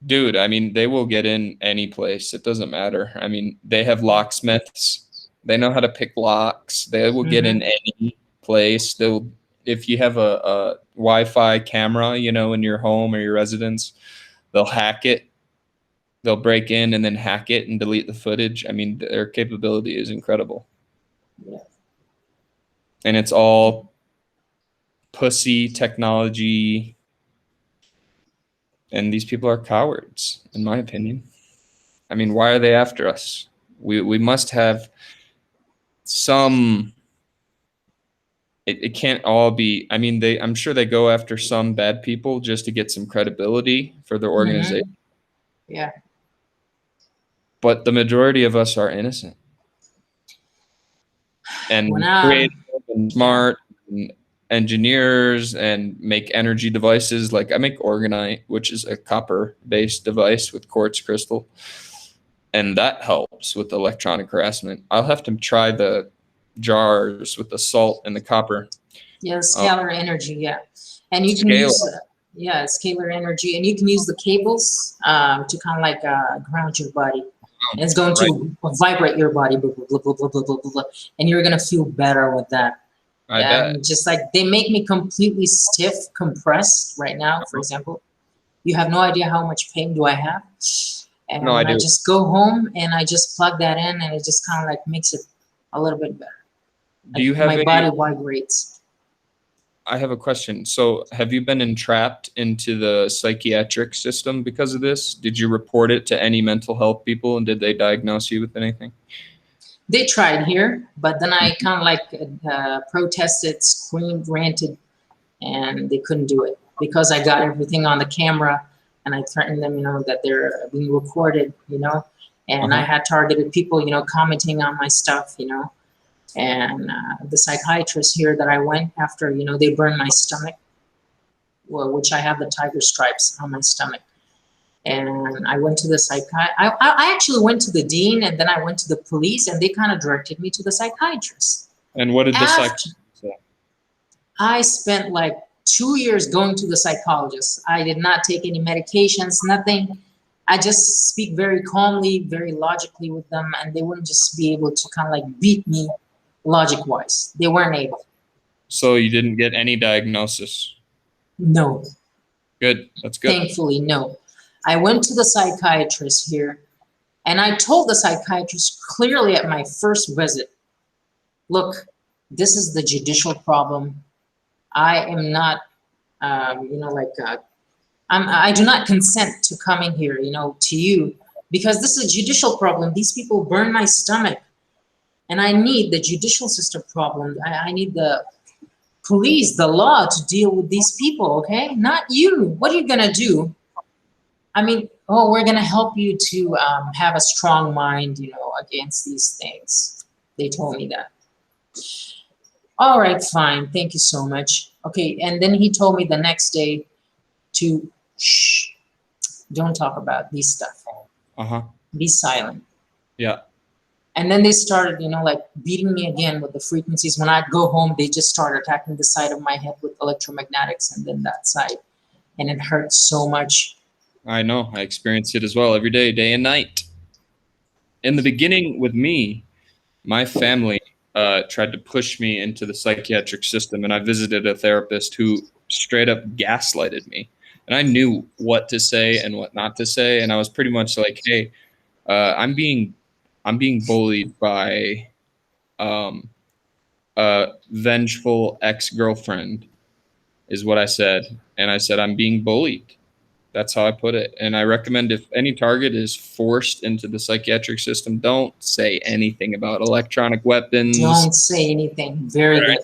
Dude, I mean, they will get in any place. It doesn't matter. I mean, they have locksmiths. They know how to pick locks. They will get in any place. If you have a Wi-Fi camera, in your home or your residence, they'll hack it. They'll break in and then hack it and delete the footage. I mean, their capability is incredible. Yeah. And it's all pussy technology. And these people are cowards, in my opinion. I mean, why are they after us? We must have some. It can't all be. I mean, I'm sure they go after some bad people just to get some credibility for their organization. Yeah. But the majority of us are innocent and creative and smart and engineers and make energy devices. Like I make orgonite, which is a copper-based device with quartz crystal, and that helps with electronic harassment. I'll have to try the jars with the salt and the copper. Yeah, scalar energy. Yeah, and you can use scalar energy, and you can use the cables to kind of like ground your body. And it's going to vibrate your body, blah, blah, blah, blah, blah, blah, blah, and you're gonna feel better with that. I bet. Just like they make me completely stiff, compressed right now. For example, you have no idea how much pain do I have. And no, I do. I just go home and I just plug that in, and it just kind of like makes it a little bit better. Do you have my body vibrates? I have a question. So, have you been entrapped into the psychiatric system because of this? Did you report it to any mental health people, and did they diagnose you with anything? They tried here, but then I kind of like protested, screamed, ranted, and they couldn't do it because I got everything on the camera, and I threatened them, that they're being recorded, and I had targeted people, commenting on my stuff, and the psychiatrist here that I went after, they burned my stomach, which I have the tiger stripes on my stomach. And I went to the I actually went to the dean, and then I went to the police, and they kind of directed me to the psychiatrist. And what did the psychiatrist say? I spent like 2 years going to the psychologist. I did not take any medications, nothing. I just speak very calmly, very logically with them, and they wouldn't just be able to kind of like beat me logic-wise. They weren't able. So you didn't get any diagnosis. No, Good. That's good. thankfully, no. I went to the psychiatrist here, and I told the psychiatrist clearly at my first visit, look, this is the judicial problem. I am not, I do not consent to coming here, to you, because this is a judicial problem. These people burn my stomach, and I need the judicial system problem. I need the police, the law to deal with these people, okay? Not you. What are you gonna do? I mean, oh, we're gonna help you to have a strong mind, against these things. They told me that. All right, fine. Thank you so much. Okay, and then he told me the next day to shh, don't talk about these stuff. Uh-huh. Be silent. Yeah. And then they started, beating me again with the frequencies. When I'd go home, they just started attacking the side of my head with electromagnetics and then that side. And it hurt so much. I know. I experience it as well every day, day and night. In the beginning with me, my family tried to push me into the psychiatric system, and I visited a therapist who straight up gaslighted me. And I knew what to say and what not to say, and I was pretty much like, "Hey, I'm being bullied by a vengeful ex-girlfriend," is what I said, and I said I'm being bullied. That's how I put it. And I recommend if any target is forced into the psychiatric system, don't say anything about electronic weapons. Don't say anything. Very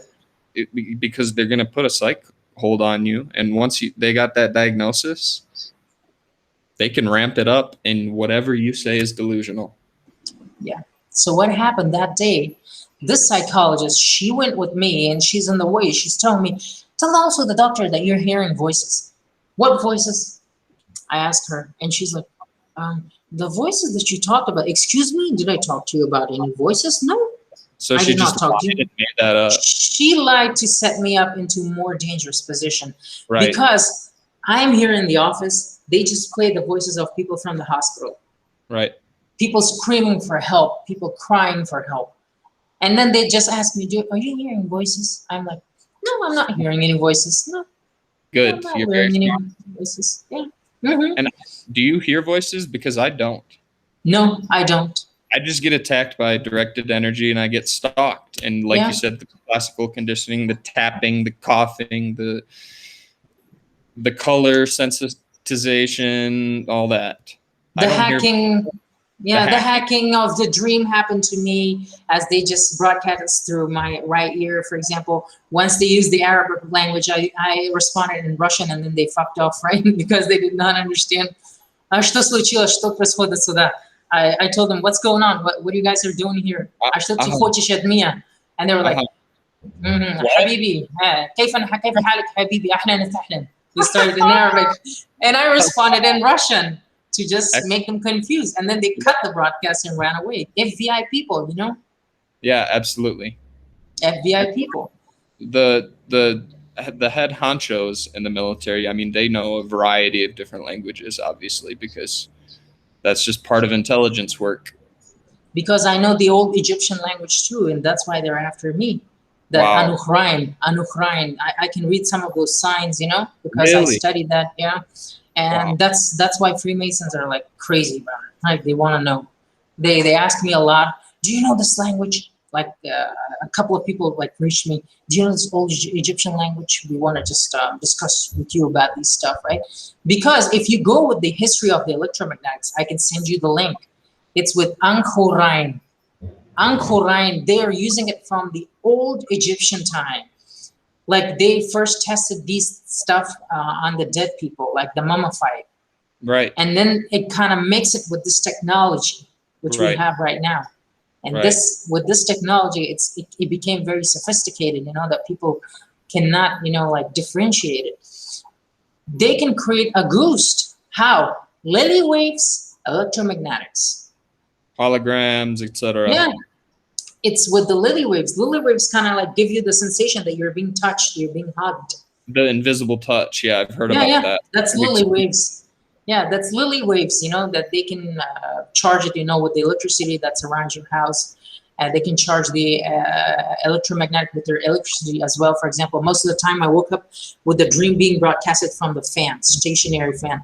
good. Because they're going to put a psych hold on you. And once they got that diagnosis, they can ramp it up, and whatever you say is delusional. Yeah. So what happened that day, this psychologist, she went with me, and she's in the way. She's telling me, tell also the doctor that you're hearing voices. What voices? I asked her, and she's like, the voices that you talked about, excuse me, did I talk to you about any voices? No. So I she did not just talk to you. made that up. She lied to set me up into a more dangerous position. Right. Because I'm here in the office, they just play the voices of people from the hospital. Right. People screaming for help, people crying for help. And then they just ask me, are you hearing voices? I'm like, no, I'm not hearing any voices. No. Good. I'm not You're hearing very any smart. voices. Yeah. Mm-hmm. And do you hear voices? Because I don't. No, I don't. I just get attacked by directed energy, and I get stalked. And like you said, the classical conditioning, the tapping, the coughing, the color sensitization, all that. The hacking, the hacking of the dream happened to me as they just broadcast through my right ear, for example. Once they used the Arabic language, I responded in Russian, and then they fucked off, right? Because they did not understand. Что случилось? Что происходит сюда? I told them, what's going on? What you guys are doing here? Что ты хочешь от меня? And they were like, حبيبي, كيف حالك حبيبي? أهلا وسهلا. We started in Arabic, and I responded in Russian to just make them confused. And then they cut the broadcast and ran away. FBI people, Yeah, absolutely. FBI people. The head honchos in the military, I mean, they know a variety of different languages, obviously, because that's just part of intelligence work. Because I know the old Egyptian language too, and that's why they're after me. The Anukhrain. I can read some of those signs, because I studied that, And that's why Freemasons are like crazy about it. Like they want to know. They ask me a lot. Do you know this language? Like a couple of people like reached me. Do you know this old Egyptian language? We want to just discuss with you about this stuff, right? Because if you go with the history of the electromagnetics, I can send you the link. It's with Ankhorain. Ankhorain, they are using it from the old Egyptian time. Like they first tested these stuff on the dead people, like the mummified. Right. And then it kind of makes it with this technology, which we have right now. And with this technology, it became very sophisticated, that people cannot, differentiate it. They can create a ghost. How? Lily waves, electromagnetics. Holograms, etc. Yeah. It's with the lily waves. Lily waves kind of like give you the sensation that you're being touched, you're being hugged. The invisible touch. Yeah, I've heard about that. That's lily waves. Yeah, that's lily waves, that they can charge it, with the electricity that's around your house. They can charge the electromagnetic with their electricity as well. For example, most of the time I woke up with the dream being broadcasted from the fan, stationary fan.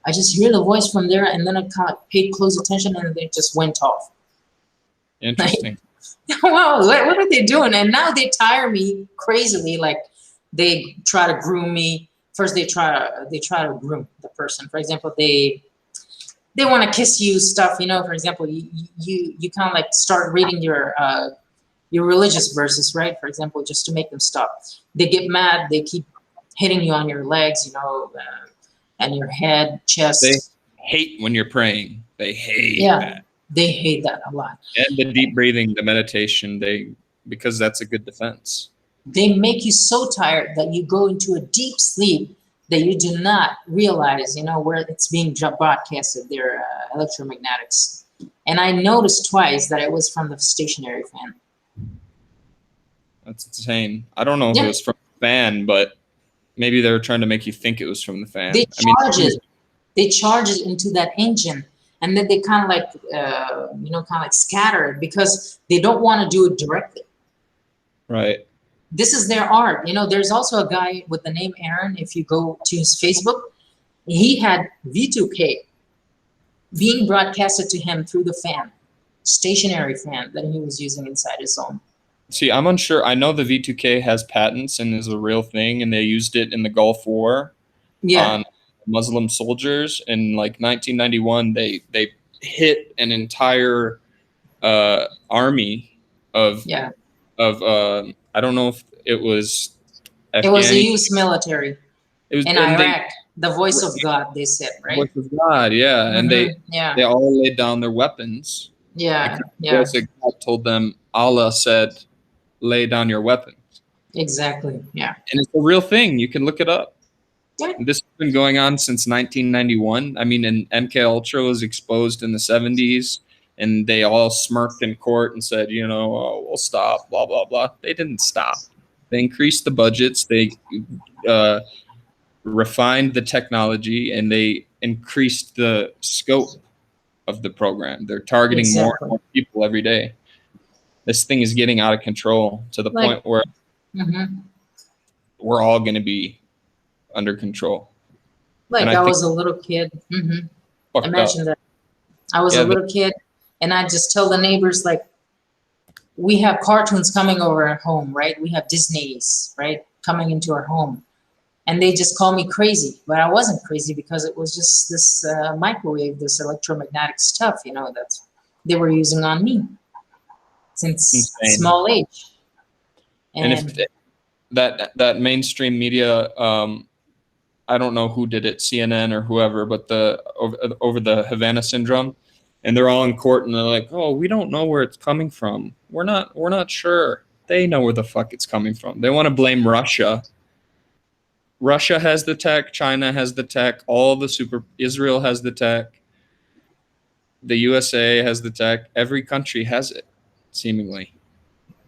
I just hear the voice from there, and then I kind of paid close attention, and it just went off. Interesting. Wow, what are they doing? And now they tire me crazily. Like they try to groom me. First, they try to groom the person. For example, they want to kiss you stuff. For example, you kind of like start reading your religious verses, right? For example, just to make them stop. They get mad. They keep hitting you on your legs, and your head, chest. They hate when you're praying. They hate that. They hate that a lot. And the deep breathing, the meditation, because that's a good defense. They make you so tired that you go into a deep sleep that you do not realize, where it's being broadcasted, their electromagnetics. And I noticed twice that it was from the stationary fan. That's insane. I don't know if it was from the fan, but maybe they were trying to make you think it was from the fan. They charge it into that engine, and then they kind of like, scatter it because they don't want to do it directly. Right. This is their art. There's also a guy with the name Aaron. If you go to his Facebook, he had V2K being broadcasted to him through the fan, stationary fan that he was using inside his home. See, I'm unsure. I know the V2K has patents and is a real thing, and they used it in the Gulf War on Muslim soldiers. In like 1991, they hit an entire army of I don't know if it was It was the U.S. military in Iraq. The voice of God, they said, right? Voice of God, yeah. And they all laid down their weapons. Yeah. God told them, Allah said, lay down your weapons. Exactly, yeah. And it's a real thing. You can look it up. Yeah. This has been going on since 1991. I mean, and MK Ultra was exposed in the 70s, and they all smirked in court and said, we'll stop, blah, blah, blah. They didn't stop. They increased the budgets. They refined the technology, and they increased the scope of the program. They're targeting more and more people every day. This thing is getting out of control to the point where we're all going to be under control. I was a little kid. Imagine that. I was a little kid, and I just tell the neighbors, like, we have cartoons coming over at home, right? We have Disney's, right, coming into our home. And they just call me crazy. But I wasn't crazy because it was just this microwave, this electromagnetic stuff, that they were using on me since small age. And if that mainstream media, I don't know who did it, CNN or whoever, but over the Havana syndrome, and they're all in court and they're like, oh, we don't know where it's coming from. We're not sure. They know where the fuck it's coming from. They want to blame Russia. Russia has the tech, China has the tech, Israel has the tech, the USA has the tech, every country has it, seemingly.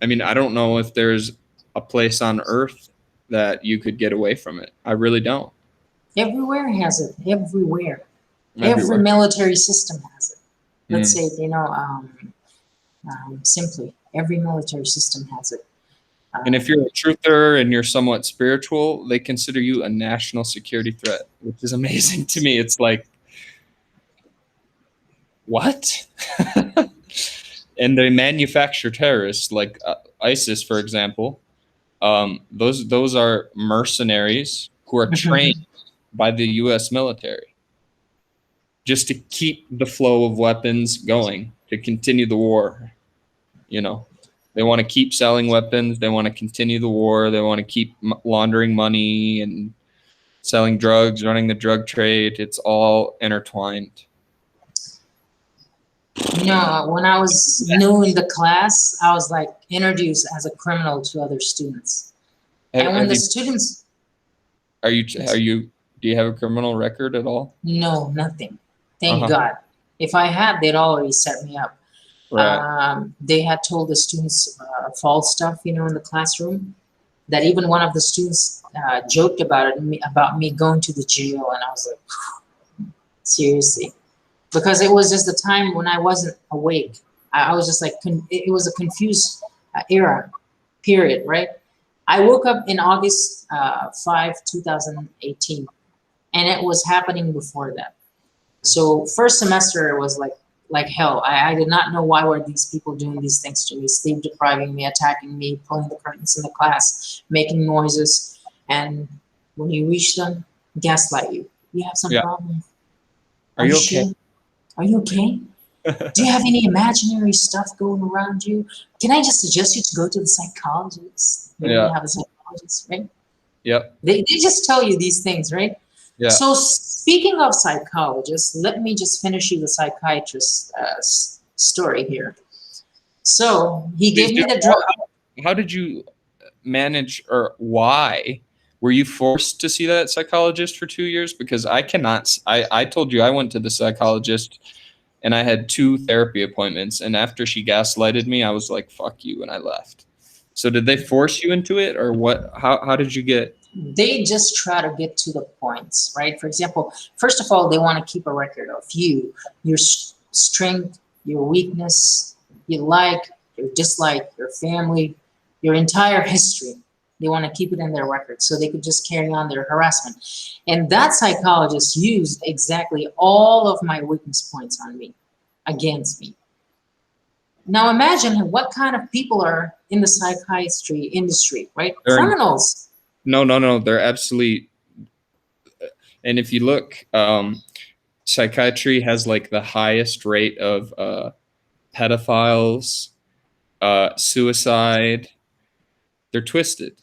I mean, I don't know if there's a place on Earth that you could get away from it. I really don't. Everywhere has it. Everywhere. Every military system has it. Let's say, simply, every military system has it. And if you're a truther and you're somewhat spiritual, they consider you a national security threat, which is amazing to me. It's like, what? And they manufacture terrorists, like ISIS, for example. Those are mercenaries who are trained by the U.S. military just to keep the flow of weapons going, to continue the war, They want to keep selling weapons. They want to continue the war. They want to keep laundering money and selling drugs, running the drug trade. It's all intertwined. When I was new in the class, I was like introduced as a criminal to other students. And when the students... Do you have a criminal record at all? No, nothing. Thank God. If I had, they'd already set me up. Right. They had told the students false stuff, in the classroom. That even one of the students joked about me going to the jail, and I was like, seriously, because it was just the time when I wasn't awake. I was just like, it was a confused period, right? I woke up in August 5, 2018, and it was happening before that. So first semester was like hell. I did not know why were these people doing these things to me, sleep depriving me, attacking me, pulling the curtains in the class, making noises. And when you reach them, gaslight you. You have some Yeah. problem. Are you okay? Sure? Are you okay? Do you have any imaginary stuff going around you? Can I just suggest you to go to the psychologist? Maybe you Yeah. have a psychologist, right? Yep. They just tell you these things, right? Yeah. So speaking of psychologists, let me just finish you the psychiatrist story here. So he Please gave do. me the drug. How did you manage, or why were you forced to see that psychologist for 2 years? Because I cannot. I told you I went to the psychologist and I had 2 therapy appointments, and after she gaslighted me, I was like, "Fuck you," and I left. So did they force you into it, or what? How did you get? They just try to get to the points, right? For example, first of all, they want to keep a record of you, your strength, your weakness, your like, your dislike, your family, your entire history. They want to keep it in their record so they could just carry on their harassment. And that psychologist used exactly all of my weakness points on me, against me. Now imagine what kind of people are in the psychiatry industry, right? They're Criminals. no. They're absolutely. And if you look, psychiatry has like the highest rate of pedophiles, suicide. They're twisted.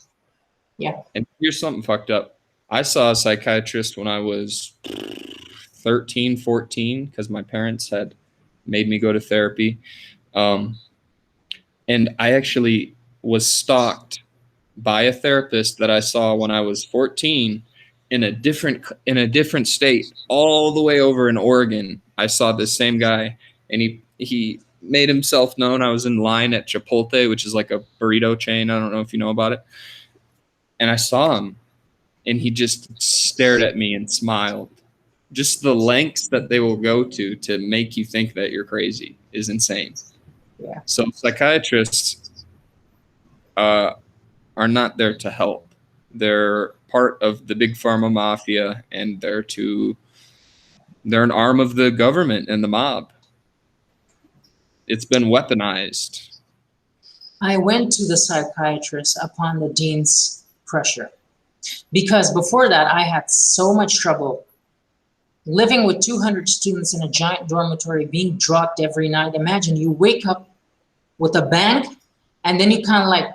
Yeah. And here's something fucked up. I saw a psychiatrist when I was 13, 14, because my parents had made me go to therapy. Um, and I actually was stalked by a therapist that I saw when I was 14 in a different state, all the way over in Oregon. I saw this same guy, and he made himself known. I was in line at Chipotle, which is like a burrito chain. I don't know if you know about it. And I saw him, and he just stared at me and smiled. Just the lengths that they will go to make you think that you're crazy is insane. Yeah. So psychiatrists uh, are not there to help. They're part of the big pharma mafia, and they're an arm of the government and the mob. It's been weaponized. I went to the psychiatrist upon the dean's pressure because before that I had so much trouble living with 200 students in a giant dormitory, being drugged every night. Imagine you wake up with a bang and then you kind of like,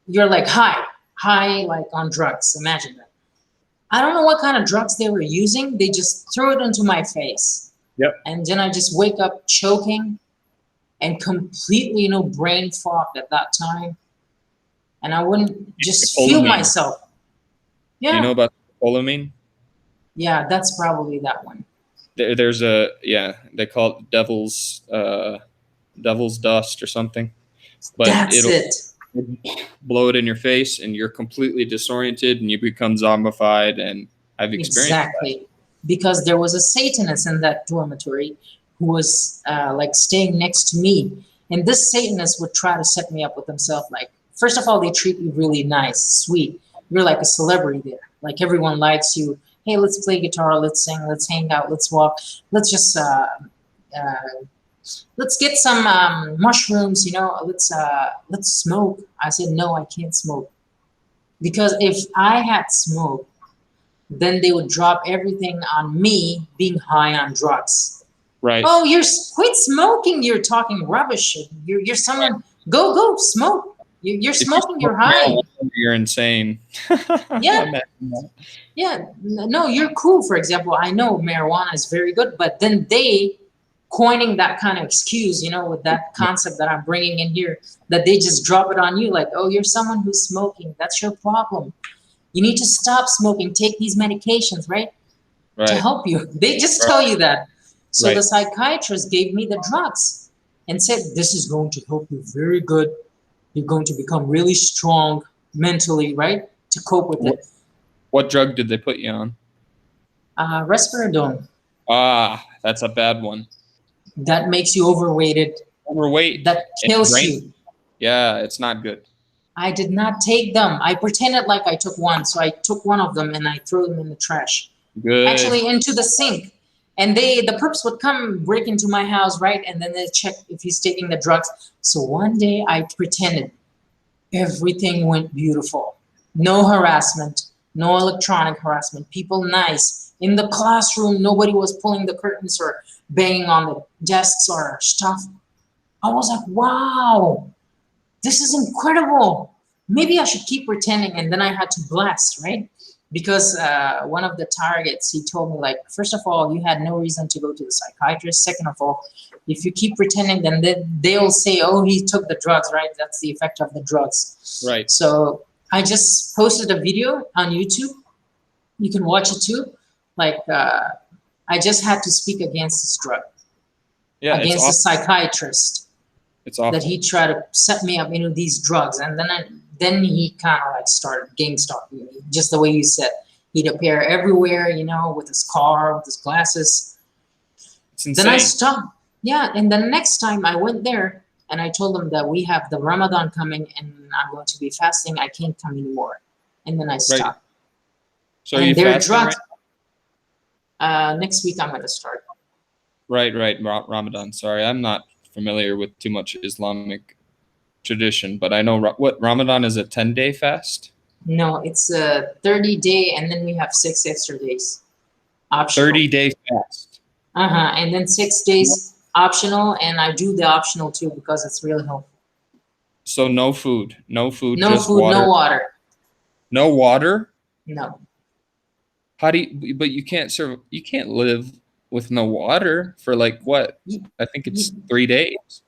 you're like high like on drugs. Imagine that. I don't know what kind of drugs they were using. They just threw it into my face. Yep. And then I just wake up choking and completely, brain fog at that time. And I wouldn't just feel myself. Yeah. Do you know about scopolamine? Yeah, that's probably that one. There's they call it devil's dust or something. But that's it. Blow it in your face, and you're completely disoriented, and you become zombified. And I've experienced exactly that. Because there was a Satanist in that dormitory who was like staying next to me, and this Satanist would try to set me up with himself. Like, first of all, they treat you really nice, sweet. You're like a celebrity there. Like, everyone likes you. Hey, let's play guitar, let's sing, let's hang out, let's walk, let's just let's get some mushrooms, let's smoke. I said, no, I can't smoke. Because if I had smoke, then they would drop everything on me being high on drugs. Right. Oh, you're quit smoking. You're talking rubbish. You're someone. Go smoke. You're smoking. You're high. You're insane. Yeah. Yeah. No, you're cool. For example, I know marijuana is very good, but then they coining that kind of excuse, with that concept that I'm bringing in here, that they just drop it on you like, oh, you're someone who's smoking. That's your problem. You need to stop smoking. Take these medications, right? To help you. They just tell you that. So the psychiatrist gave me the drugs and said, this is going to help you very good. You're going to become really strong mentally, right? To cope with it. What drug did they put you on? Risperidone. Ah, that's a bad one. That makes you overweighted. overweight that and kills brain. you. Yeah, it's not good. I did not take them. I pretended like I took one. So I took one of them and I threw them in the trash. Good. Actually into the sink. And the perps would come break into my house, right? And then they check if he's taking the drugs. So one day I pretended everything went beautiful. No harassment, no electronic harassment. People nice. In the classroom, nobody was pulling the curtains or banging on the desks or stuff. I was like, wow, this is incredible. Maybe I should keep pretending. And then I had to blast, right? Because one of the targets, he told me, like, first of all, you had no reason to go to the psychiatrist. Second of all, if you keep pretending, then they'll say, oh, he took the drugs, right? That's the effect of the drugs. Right. So I just posted a video on YouTube. You can watch it too. Like, I just had to speak against this drug. Yeah, against the psychiatrist. It's awful. That he tried to set me up into these drugs. And then he kind of like started gang stalking me, just the way you said. He'd appear everywhere, you know, with his car, with his glasses. It's insane. Then I stopped. Yeah, and the next time I went there and I told them that we have the Ramadan coming and I'm going to be fasting, I can't come anymore. And then I stopped. Right. So and are you they're fasting drugs. right? Next week I'm going to start. Right. Ramadan. Sorry, I'm not familiar with too much Islamic tradition, but I know what Ramadan is, a 10-day fast. No, it's a 30-day, and then we have 6 extra days. Optional. 30-day fast. And then 6 days optional, and I do the optional too because it's really helpful. So no food, No just food, water. no water. No water? No. How do you? But you can't serve. You can't live with no water for like what? I think it's 3 days.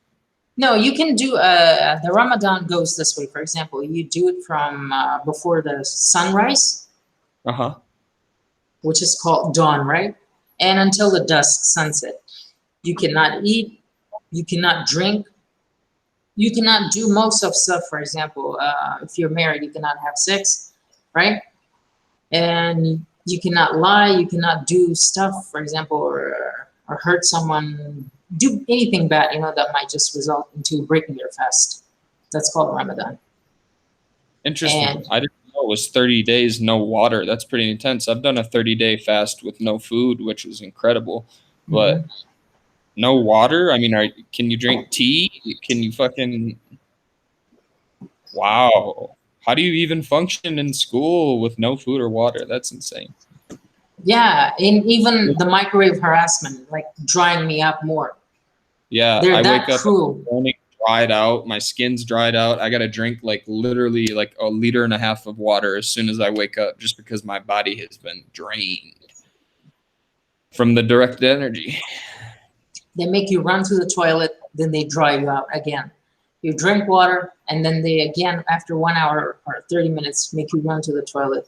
No, you can do the Ramadan goes this way. For example, you do it from before the sunrise, which is called dawn, right? And until the dusk, sunset. You cannot eat, you cannot drink, you cannot do most of stuff. For example, if you're married, you cannot have sex, right? And you cannot lie, you cannot do stuff, for example, or hurt someone, do anything bad, you know, that might just result into breaking your fast. That's called Ramadan. Interesting. And I didn't know it was 30 days, no water. That's pretty intense. I've done a 30-day fast with no food, which was incredible. But no water? I mean, can you drink tea? Can you fucking... Wow. How do you even function in school with no food or water? That's insane. Yeah, and even the microwave harassment, like drying me up more. Yeah, they're I that wake up cruel. morning, dried out, my skin's dried out. I gotta drink like literally like 1.5 liters of water as soon as I wake up, just because my body has been drained from the direct energy. They make you run to the toilet, then they dry you out again. You drink water, and then they again, after 1 hour or 30 minutes, make you run to the toilet.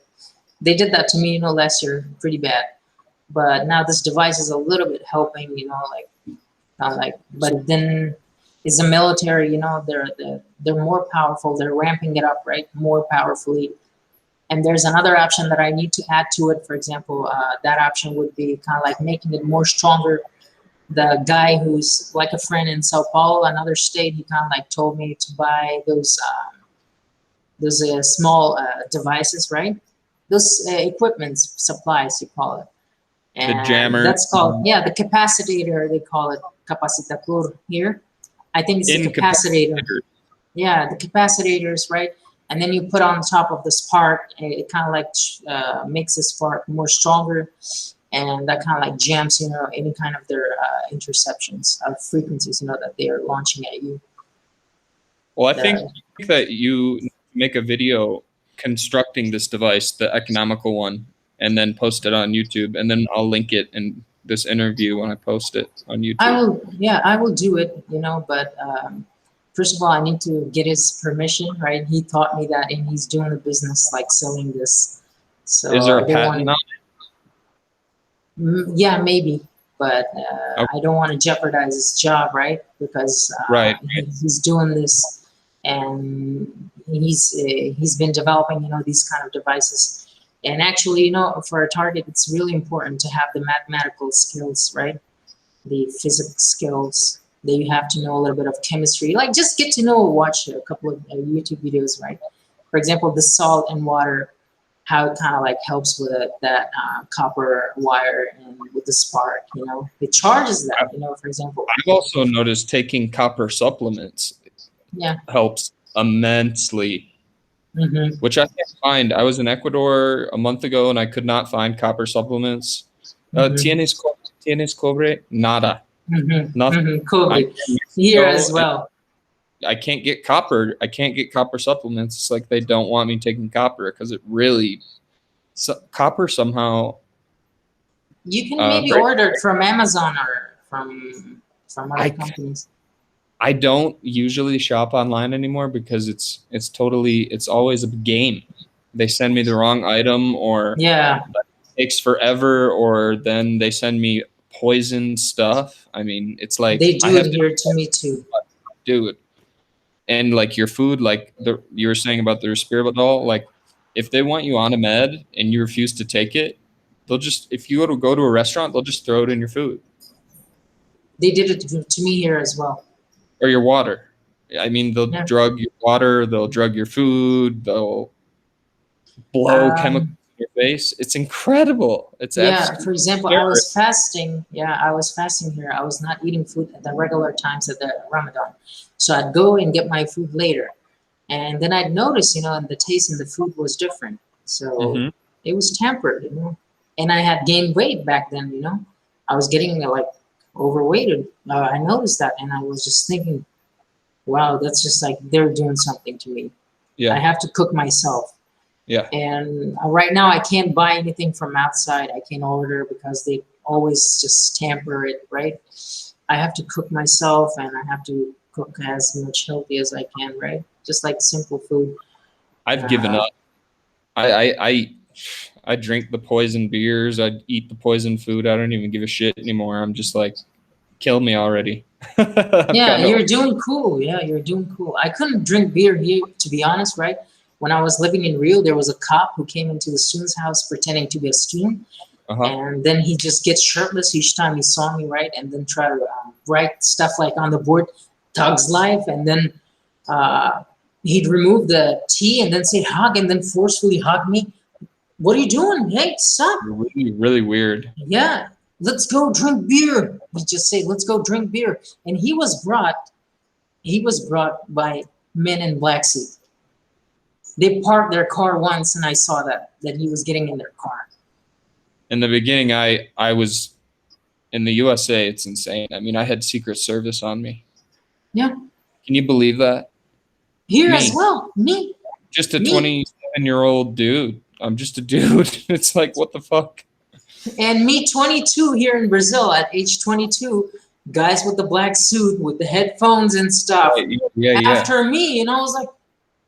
They did that to me, you know, last year, pretty bad. But now this device is a little bit helping, you know, like, not like, but then it's the military, you know, they're more powerful. They're ramping it up, right, more powerfully. And there's another option that I need to add to it. For example, that option would be kind of like making it more stronger. The guy who's like a friend in Sao Paulo, another state, he kind of like told me to buy those small devices, right? Those equipments, supplies, you call it. And the jammer. That's called, yeah, the capacitator, they call it capacitator here. I think it's a capacitor. Yeah, the capacitors, right? And then you put on top of the spark, and it kind of like makes the spark more stronger. And that kind of like jams, you know, any kind of their interceptions of frequencies, you know, that they are launching at you. Well, I think that you make a video constructing this device, the economical one, and then post it on YouTube, and then I'll link it in this interview when I post it on YouTube. I will do it, you know, but first of all, I need to get his permission, right? He taught me that, and he's doing the business like selling this. So is there a patent on it? Yeah, maybe, but okay. I don't want to jeopardize his job, right? Because he's doing this, and he's been developing, you know, these kind of devices. And actually, you know, for a target, it's really important to have the mathematical skills, right? The physics skills. that you have to know a little bit of chemistry. Like just get to know, watch a couple of YouTube videos, right? For example, the salt and water, how it kind of like helps with that copper wire and with the spark, you know, it charges that, you know, for example. I've also noticed taking copper supplements Yeah. helps immensely, Mm-hmm. which I can't find. I was in Ecuador a month ago and I could not find copper supplements. Mm-hmm. Tienes cobre? Nada. Mm-hmm. Nothing. Mm-hmm. I'm Kobe. in Here as Mexico and well. I can't get copper. I can't get copper supplements. It's like they don't want me taking copper because it really copper somehow. You can maybe Very, order it from Amazon or from other I companies. I don't usually shop online anymore because it's always a game. They send me the wrong item or Yeah, it takes forever or then they send me poison stuff. I mean, it's like they I do it have to here to me too. do it. And like your food, like you were saying about the Risperdal, like if they want you on a med and you refuse to take it, they'll just if you go to a restaurant, they'll just throw it in your food They did it to me here as well. or your water. I mean, they'll Yeah. drug your water, they'll drug your food, they'll blow chemicals Um, in your face. It's incredible. It's yeah, for absolutely example, I scary. was fasting. Yeah, I was fasting here. I was not eating food at the regular times of the Ramadan. So I'd go and get my food later. And then I'd notice, you know, and the taste in the food was different. So Hmm. it was tempered, you know. And I had gained weight back then, you know. I was getting like overweighted. I noticed that, and I was just thinking, wow, that's just like they're doing something to me. I Yeah, have to cook myself. yeah. And right now, I can't buy anything from outside. I can't order because they always just tamper it, right? I have to cook myself, and I have to cook as much healthy as I can, right? Just like simple food. I've given Uh, up. I drink the poison beers. I eat the poison food. I don't even give a shit anymore. I'm just like, kill me already. I'm yeah, kind of you're doing cool. Yeah, you're doing cool. I couldn't drink beer here, to be honest, right? When I was living in Rio, there was a cop who came into the student's house pretending to be a student. uh-huh. And then he just gets shirtless each time he saw me, right? And then try to write stuff like on the board, Tug's Life. And then uh, he'd remove the T and then say hug and then forcefully hug me. What are you doing? Hey, stop. Really, really weird. Yeah, let's go drink beer. He just say, let's go drink beer. And he was brought by men in black suit. They parked their car once and I saw that he was getting in their car. In the beginning, I was in the USA. It's insane. I mean, I had Secret Service on me. Yeah. Can you believe that? Here as Me, well. Me. just a Me. 27-year-old dude. I'm just a dude. It's like, what the fuck? And me, 22, here in Brazil at age 22, guys with the black suit, with the headphones and stuff. Right, yeah, yeah. After me, and I was like,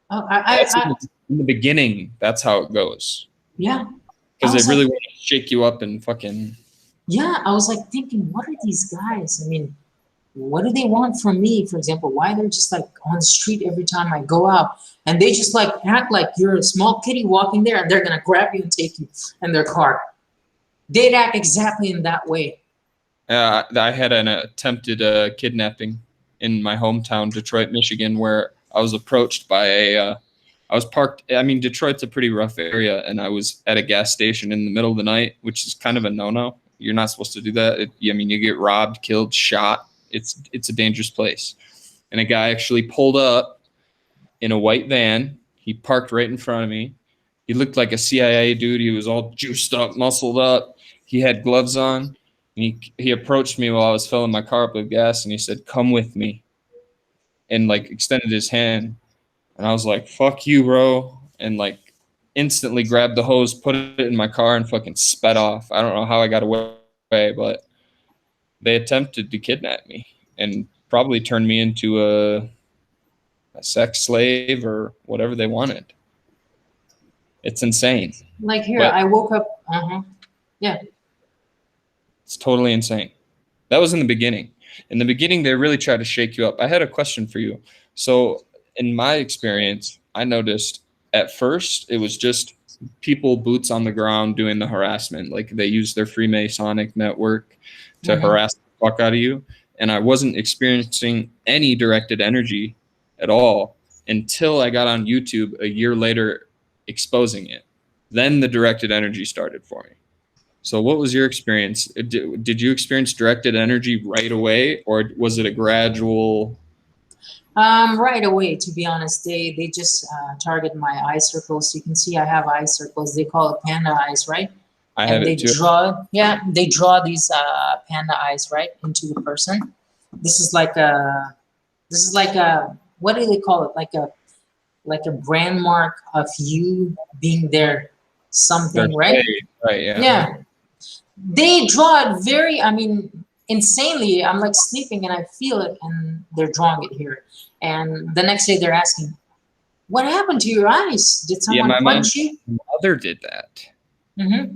That's I in the beginning. That's how it goes. yeah. I Because they was really like, want to shake you up and fucking. yeah, I was like thinking, what are these guys? I mean, what do they want from me? For example, why they're just like on the street every time I go out, and they just like act like you're a small kitty walking there, and they're gonna grab you and take you in their car. They'd act exactly in that way. I had an attempted kidnapping in my hometown, Detroit, Michigan, where I was approached by I was parked. I mean, Detroit's a pretty rough area, and I was at a gas station in the middle of the night, which is kind of a no-no. You're not supposed to do that. I mean, you get robbed, killed, shot. It's a dangerous place. And a guy actually pulled up in a white van. He parked right in front of me. He looked like a CIA dude. He was all juiced up, muscled up. He had gloves on. And he approached me while I was filling my car up with gas, and he said, "Come with me," and like extended his hand. And I was like, "Fuck you, bro," and like instantly grabbed the hose, put it in my car, and fucking sped off. I don't know how I got away, but they attempted to kidnap me and probably turn me into a sex slave or whatever they wanted. It's insane, Like here, but I woke up. Yeah. it's totally insane. That was in the beginning. In the beginning, they really tried to shake you up. I had a question for you. So, in my experience, I noticed at first it was just people boots on the ground doing the harassment. Like they used their Freemasonic network to Mm-hmm. harass the fuck out of you. and I wasn't experiencing any directed energy at all until I got on YouTube a year later exposing it. Then the directed energy started for me. So what was your experience? Did you experience directed energy right away, or was it a gradual? Right away, to be honest, they just target my eye circles. You can see I have eye circles. They call it panda eyes, right? I have And it too. they draw these panda eyes right into the person. This is like a, what do they call it? Like a brand mark of you being there, They're something, right? shade, right? Yeah. Yeah, they draw it very, I mean, insanely. I'm like sleeping and I feel it, and they're drawing it here. And the next day they're asking, "What happened to your eyes? Did Yeah, someone my punch you?" mother did that. Mm-hmm.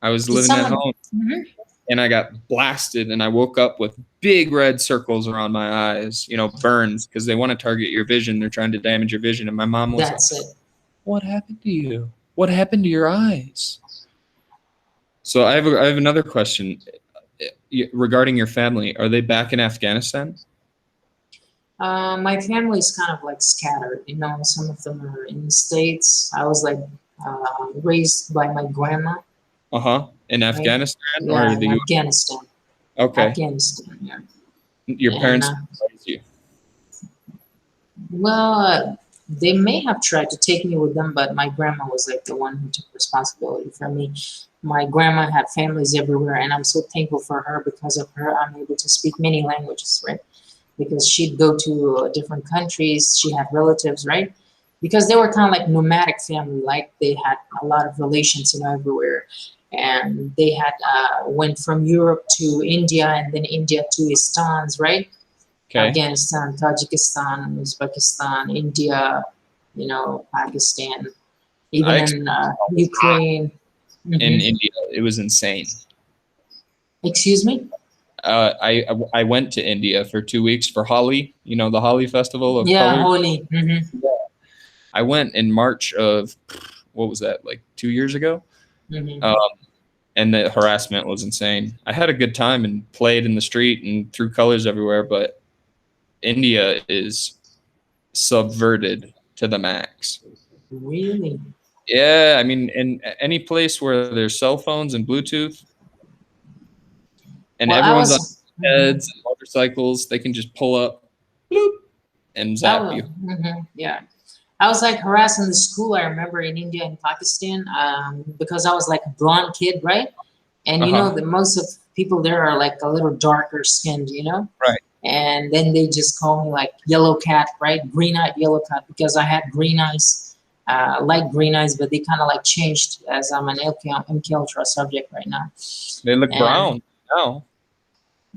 I was Did living at someone? home Mm-hmm. and I got blasted and I woke up with big red circles around my eyes, burns because they want to target your vision. They're trying to damage your vision. And my mom was like, That's it. "What happened to you? What happened to your eyes?" So I have another question regarding your family. Are they back in Afghanistan? My family is kind of like scattered. You know, some of them are in the States. I was like raised by my grandma, Uh-huh. In right? Afghanistan or Yeah, in the U.S.? Afghanistan. Okay. Afghanistan, yeah. Your And parents raised you. well, they may have tried to take me with them, but my grandma was like the one who took responsibility for me. My grandma had families everywhere, and I'm so thankful for her. Because of her, I'm able to speak many languages, right? Because she'd go to different countries. She had relatives, right? Because they were kind of like nomadic family, like they had a lot of relations, everywhere. And they had went from Europe to India, and then India to Istans, right? Okay. Afghanistan, Tajikistan, Uzbekistan, India, Pakistan, even I in experienced a lot Ukraine. in Hmm. India. It was insane. Excuse me? I went to India for 2 weeks for Holi, the Holi festival of Yeah, colors. holy. Hmm. I went in March of, what was that, like 2 years ago? Hmm. Um, and the harassment was insane. I had a good time and played in the street and threw colors everywhere, but India is subverted to the max. Really? Yeah, I mean, in any place where there's cell phones and Bluetooth and Well, I everyone's on was. heads and motorcycles, they can just pull up, bloop, and I zap was. you. Yeah. I was like harassed in the school. I remember in India and Pakistan, because I was like a blonde kid, right? And Uh-huh. the most of people there are like a little darker skinned, Right. And then they just call me like yellow cat, right? Green-eyed yellow cat, because I had green eyes, light green eyes, but they kind of like changed as I'm an MK Ultra subject right now. They look And brown now.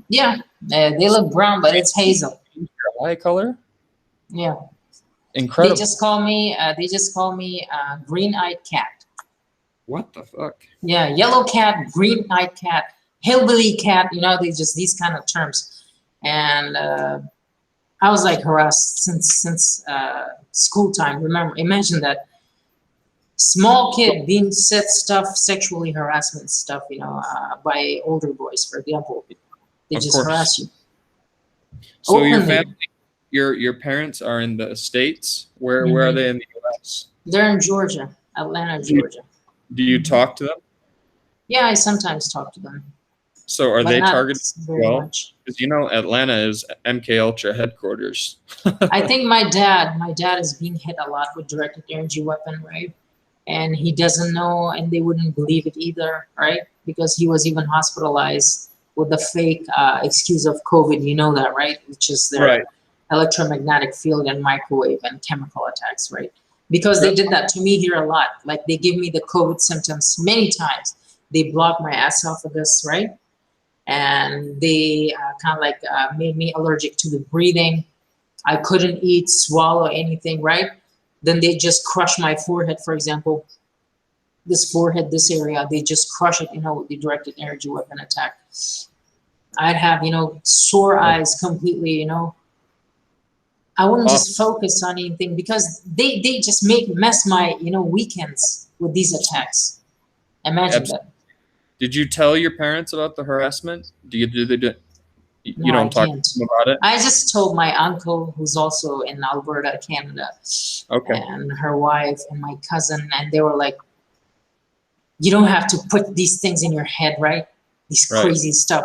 yeah, they look brown, but it's hazel. Your eye color? Yeah, Incredible. they just call me green-eyed cat. What the fuck? Yeah, yellow cat, green-eyed cat, hillbilly cat. They just these kind of terms. And I was like harassed since school time. Remember, imagine that small kid being said stuff, sexually harassment stuff, by older boys, for example. They Of just course. harass you So your openly. family, your parents are in the States. Where are Hmm. they in the US? They're in Georgia, Atlanta, Do you, Georgia. do you Hmm. talk to them? Yeah, I sometimes talk to them, So are but they not targeted as very well? much. Because Atlanta is MK Ultra headquarters. I think my dad is being hit a lot with directed energy weapon, right? And he doesn't know, and they wouldn't believe it either, right? Because he was even hospitalized with the fake excuse of COVID. You know that, right? Which is Right. their electromagnetic field and microwave and chemical attacks, right? Because they Yep. did that to me here a lot. Like they give me the COVID symptoms many times. They blocked my esophagus, right? And they kind of like made me allergic to the breathing. I couldn't eat, swallow anything, right? Then they just crush my forehead, for example. This forehead, this area, they just crush it, with the directed energy weapon attack. I'd have, sore eyes completely, I wouldn't Off. just focus on anything because they just mess my, weekends with these attacks. Imagine that. Did you tell your parents about the harassment? Did they do? You No, I don't talk to can't. them about it? I just told my uncle, who's also in Alberta, Canada, Okay. and her wife and my cousin, and they were like, "You don't have to put these things in your head, right? These Right. crazy stuff.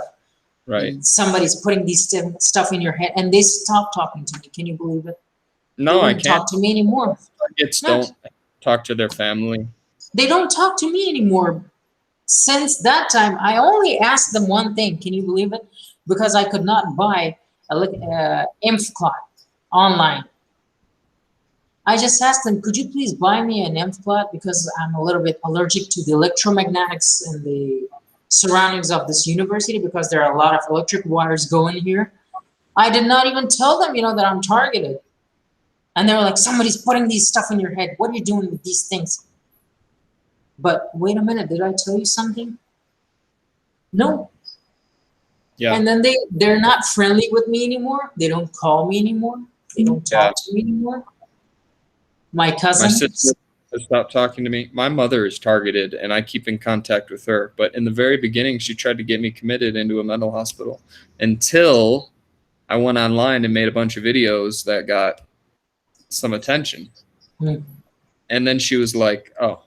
Right. And somebody's putting these stuff in your head," and they stopped talking to me. Can you believe it? They No, I wouldn't can't. talk to me anymore. Targets Not, don't talk to their family. they don't talk to me anymore. Since that time, I only asked them one thing. Can you believe it? Because I could not buy a clot online. I just asked them, could you please buy me an clot because I'm a little bit allergic to the electromagnetics and the surroundings of this university because there are a lot of electric wires going here. I did not even tell them, that I'm targeted. And they were like, somebody's putting these stuff in your head. What are you doing with these things? But wait a minute, did I tell you something? No. Yeah. And then they're not friendly with me anymore. They don't call me anymore. They don't Yeah. talk to me anymore. My My cousin, sister has stopped talking to me. My mother is targeted, and I keep in contact with her. But in the very beginning, she tried to get me committed into a mental hospital until I went online and made a bunch of videos that got some attention. hmm, And then she was like, "Oh,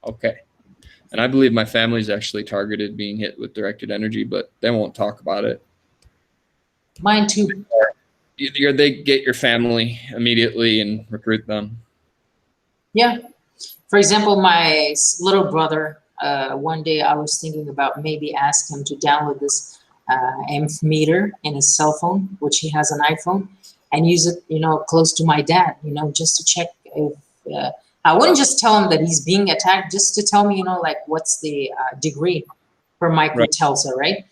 okay." And I believe my family's actually targeted, being hit with directed energy, but they won't talk about it. mine too. They get your family immediately and recruit them. Yeah. For example, my little brother, one day I was thinking about maybe ask him to download this amp meter in his cell phone, which he has an iPhone, and use it, close to my dad, just to check if. I wouldn't just tell him that he's being attacked, just to tell me, like what's the degree per Right. microtelsa, right?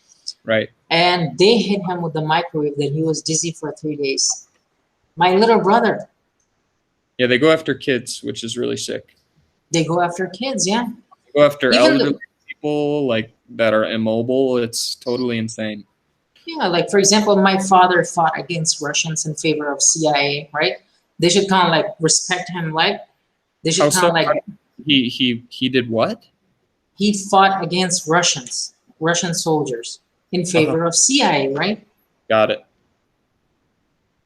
Right. And they hit him with the microwave that he was dizzy for 3 days. My little brother. Yeah, they go after kids, which is really sick. They go after kids, yeah. They go after Even elderly people like that are immobile. It's totally insane. yeah, like for example, my father fought against Russians in favor of CIA, right? They should kind of like respect him, like they How should kind so? of like He did what? he fought against Russian soldiers in Uh-huh. favor of CIA, right? Got it.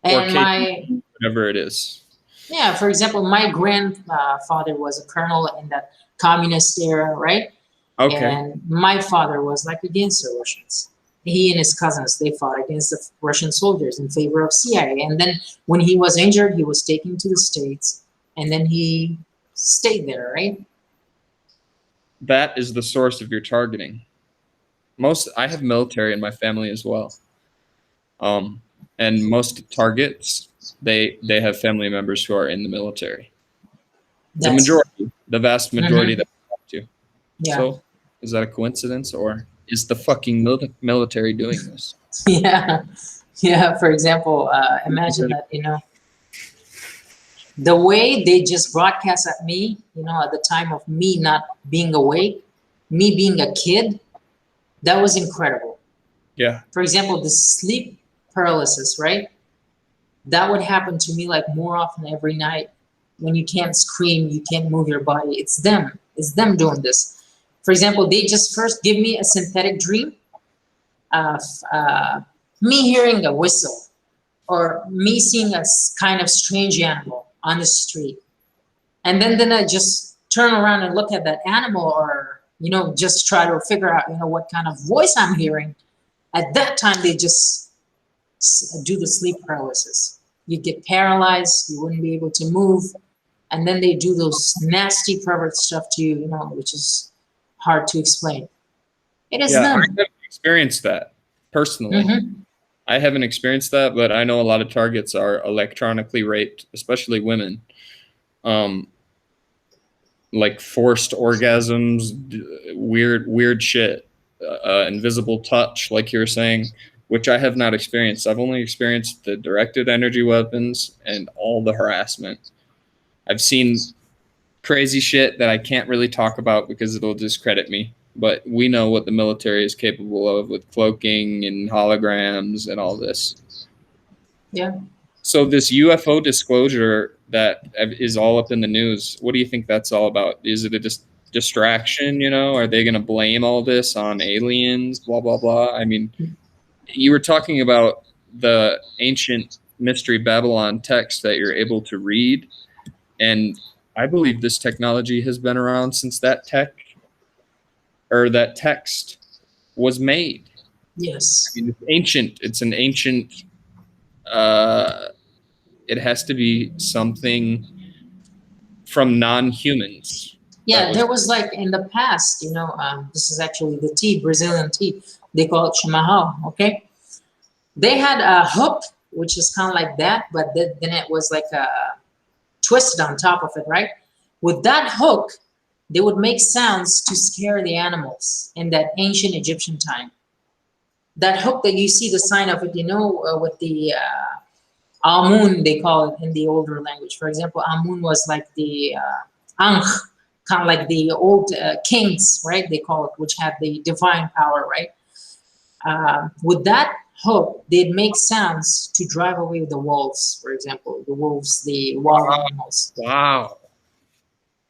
Or And my KGB, whatever it is. yeah, for example, my grandfather was a colonel in that communist era, right? Okay. And my father was like against the Russians. He and his cousins, they fought against the Russian soldiers in favor of CIA. And then when he was injured, he was taken to the States, and then he stayed there, right? That is the source of your targeting. I have military in my family as well. And most targets, they have family members who are in the military. That's The vast majority mhm, that we talk to. yeah, So, is that a coincidence, or is the fucking military doing this? yeah, yeah. For example, imagine that the way they just broadcast at me, at the time of me not being awake, me being a kid, that was incredible. Yeah. For example, the sleep paralysis, right? That would happen to me like more often every night. When you can't scream, you can't move your body. It's them. It's them doing this. For example, they just first give me a synthetic dream of me hearing a whistle or me seeing a kind of strange animal on the street. And then I just turn around and look at that animal or, just try to figure out, what kind of voice I'm hearing. At that time, they just do the sleep paralysis. You get paralyzed, you wouldn't be able to move, and then they do those nasty pervert stuff to you, which is hard to explain. It is Yeah, I them. haven't experienced that personally. Mm-hmm. I haven't experienced that, but I know a lot of targets are electronically raped, especially women. Um, like forced orgasms, weird shit, invisible touch, like you were saying, which I have not experienced. I've only experienced the directed energy weapons and all the harassment. I've seen crazy shit that I can't really talk about because it'll discredit me. But we know what the military is capable of with cloaking and holograms and all this. Yeah. So this UFO disclosure that is all up in the news, what do you think that's all about? Is it a distraction? Are they going to blame all this on aliens? Blah blah blah. I mean, you were talking about the ancient mystery Babylon text that you're able to read, and I believe this technology has been around since that that text was made. I Yes. mean, it's ancient. It's an ancient. Uh, it has to be something from non-humans that Yeah, was. there was like in the past, this is actually the tea, Brazilian tea. They call it chimarrão, okay? They had a hook, which is kind of like that, but then it was like a twisted on top of it, right? With that hook, they would make sounds to scare the animals in that ancient Egyptian time. That hook that you see the sign of it, with the Amun, they call it in the older language. For example, Amun was like the Ankh, kind of like the old kings, right? They call it, which had the divine power, right? With that hook, they'd make sounds to drive away the wolves, for example, the wolves, the wild animals. Wow.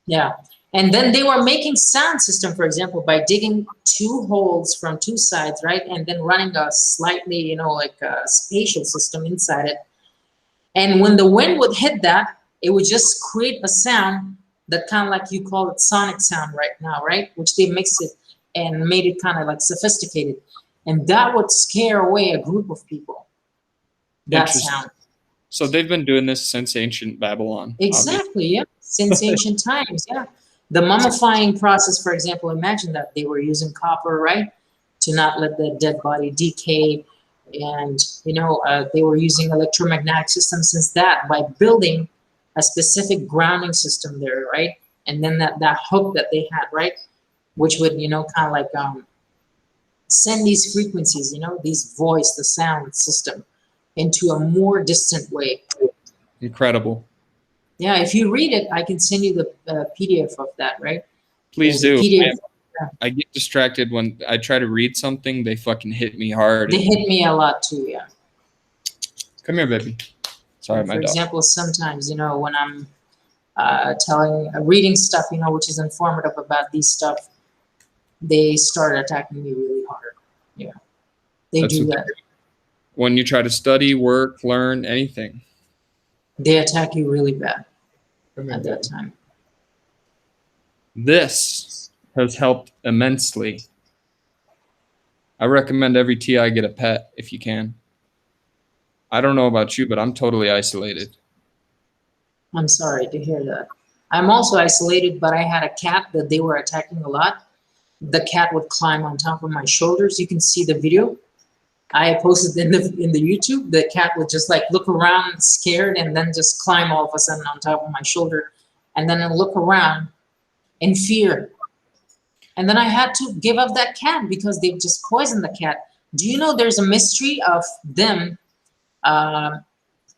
Yeah. And then they were making sound system, for example, by digging two holes from two sides, right? And then running a slightly, like a spatial system inside it. And when the wind would hit that, it would just create a sound that kind of like you call it sonic sound right now, right? Which they mixed it and made it kind of like sophisticated. And that would scare away a group of people. That Interesting. sound. So they've been doing this since ancient Babylon. Exactly, yeah. Since ancient times, yeah. The mummifying process, for example, imagine that they were using copper, right? To not let the dead body decay. And, they were using electromagnetic systems since that by building a specific grounding system there, right? And then that hook that they had, right? Which would, kind of like send these frequencies, these voice, the sound system into a more distant way. Incredible. Yeah, if you read it, I can send you the PDF of that, right? Please There's a do. PDF. I get distracted when I try to read something. They fucking hit me hard. They hit me a lot too, yeah. Come here, baby. Sorry, my For dog. example, sometimes, when I'm reading stuff, which is informative about these stuff, they start attacking me really hard. Yeah, they That's do what that. When you try to study, work, learn anything. They attack you really bad at that time. This has helped immensely. I recommend every TI get a pet if you can. I don't know about you, but I'm totally isolated. I'm sorry to hear that. I'm also isolated, but I had a cat that they were attacking a lot. The cat would climb on top of my shoulders. You can see the video. I posted in the YouTube. The cat would just like look around scared and then just climb all of a sudden on top of my shoulder and then look around in fear. And then I had to give up that cat because they just poisoned the cat. Do you know there's a mystery of them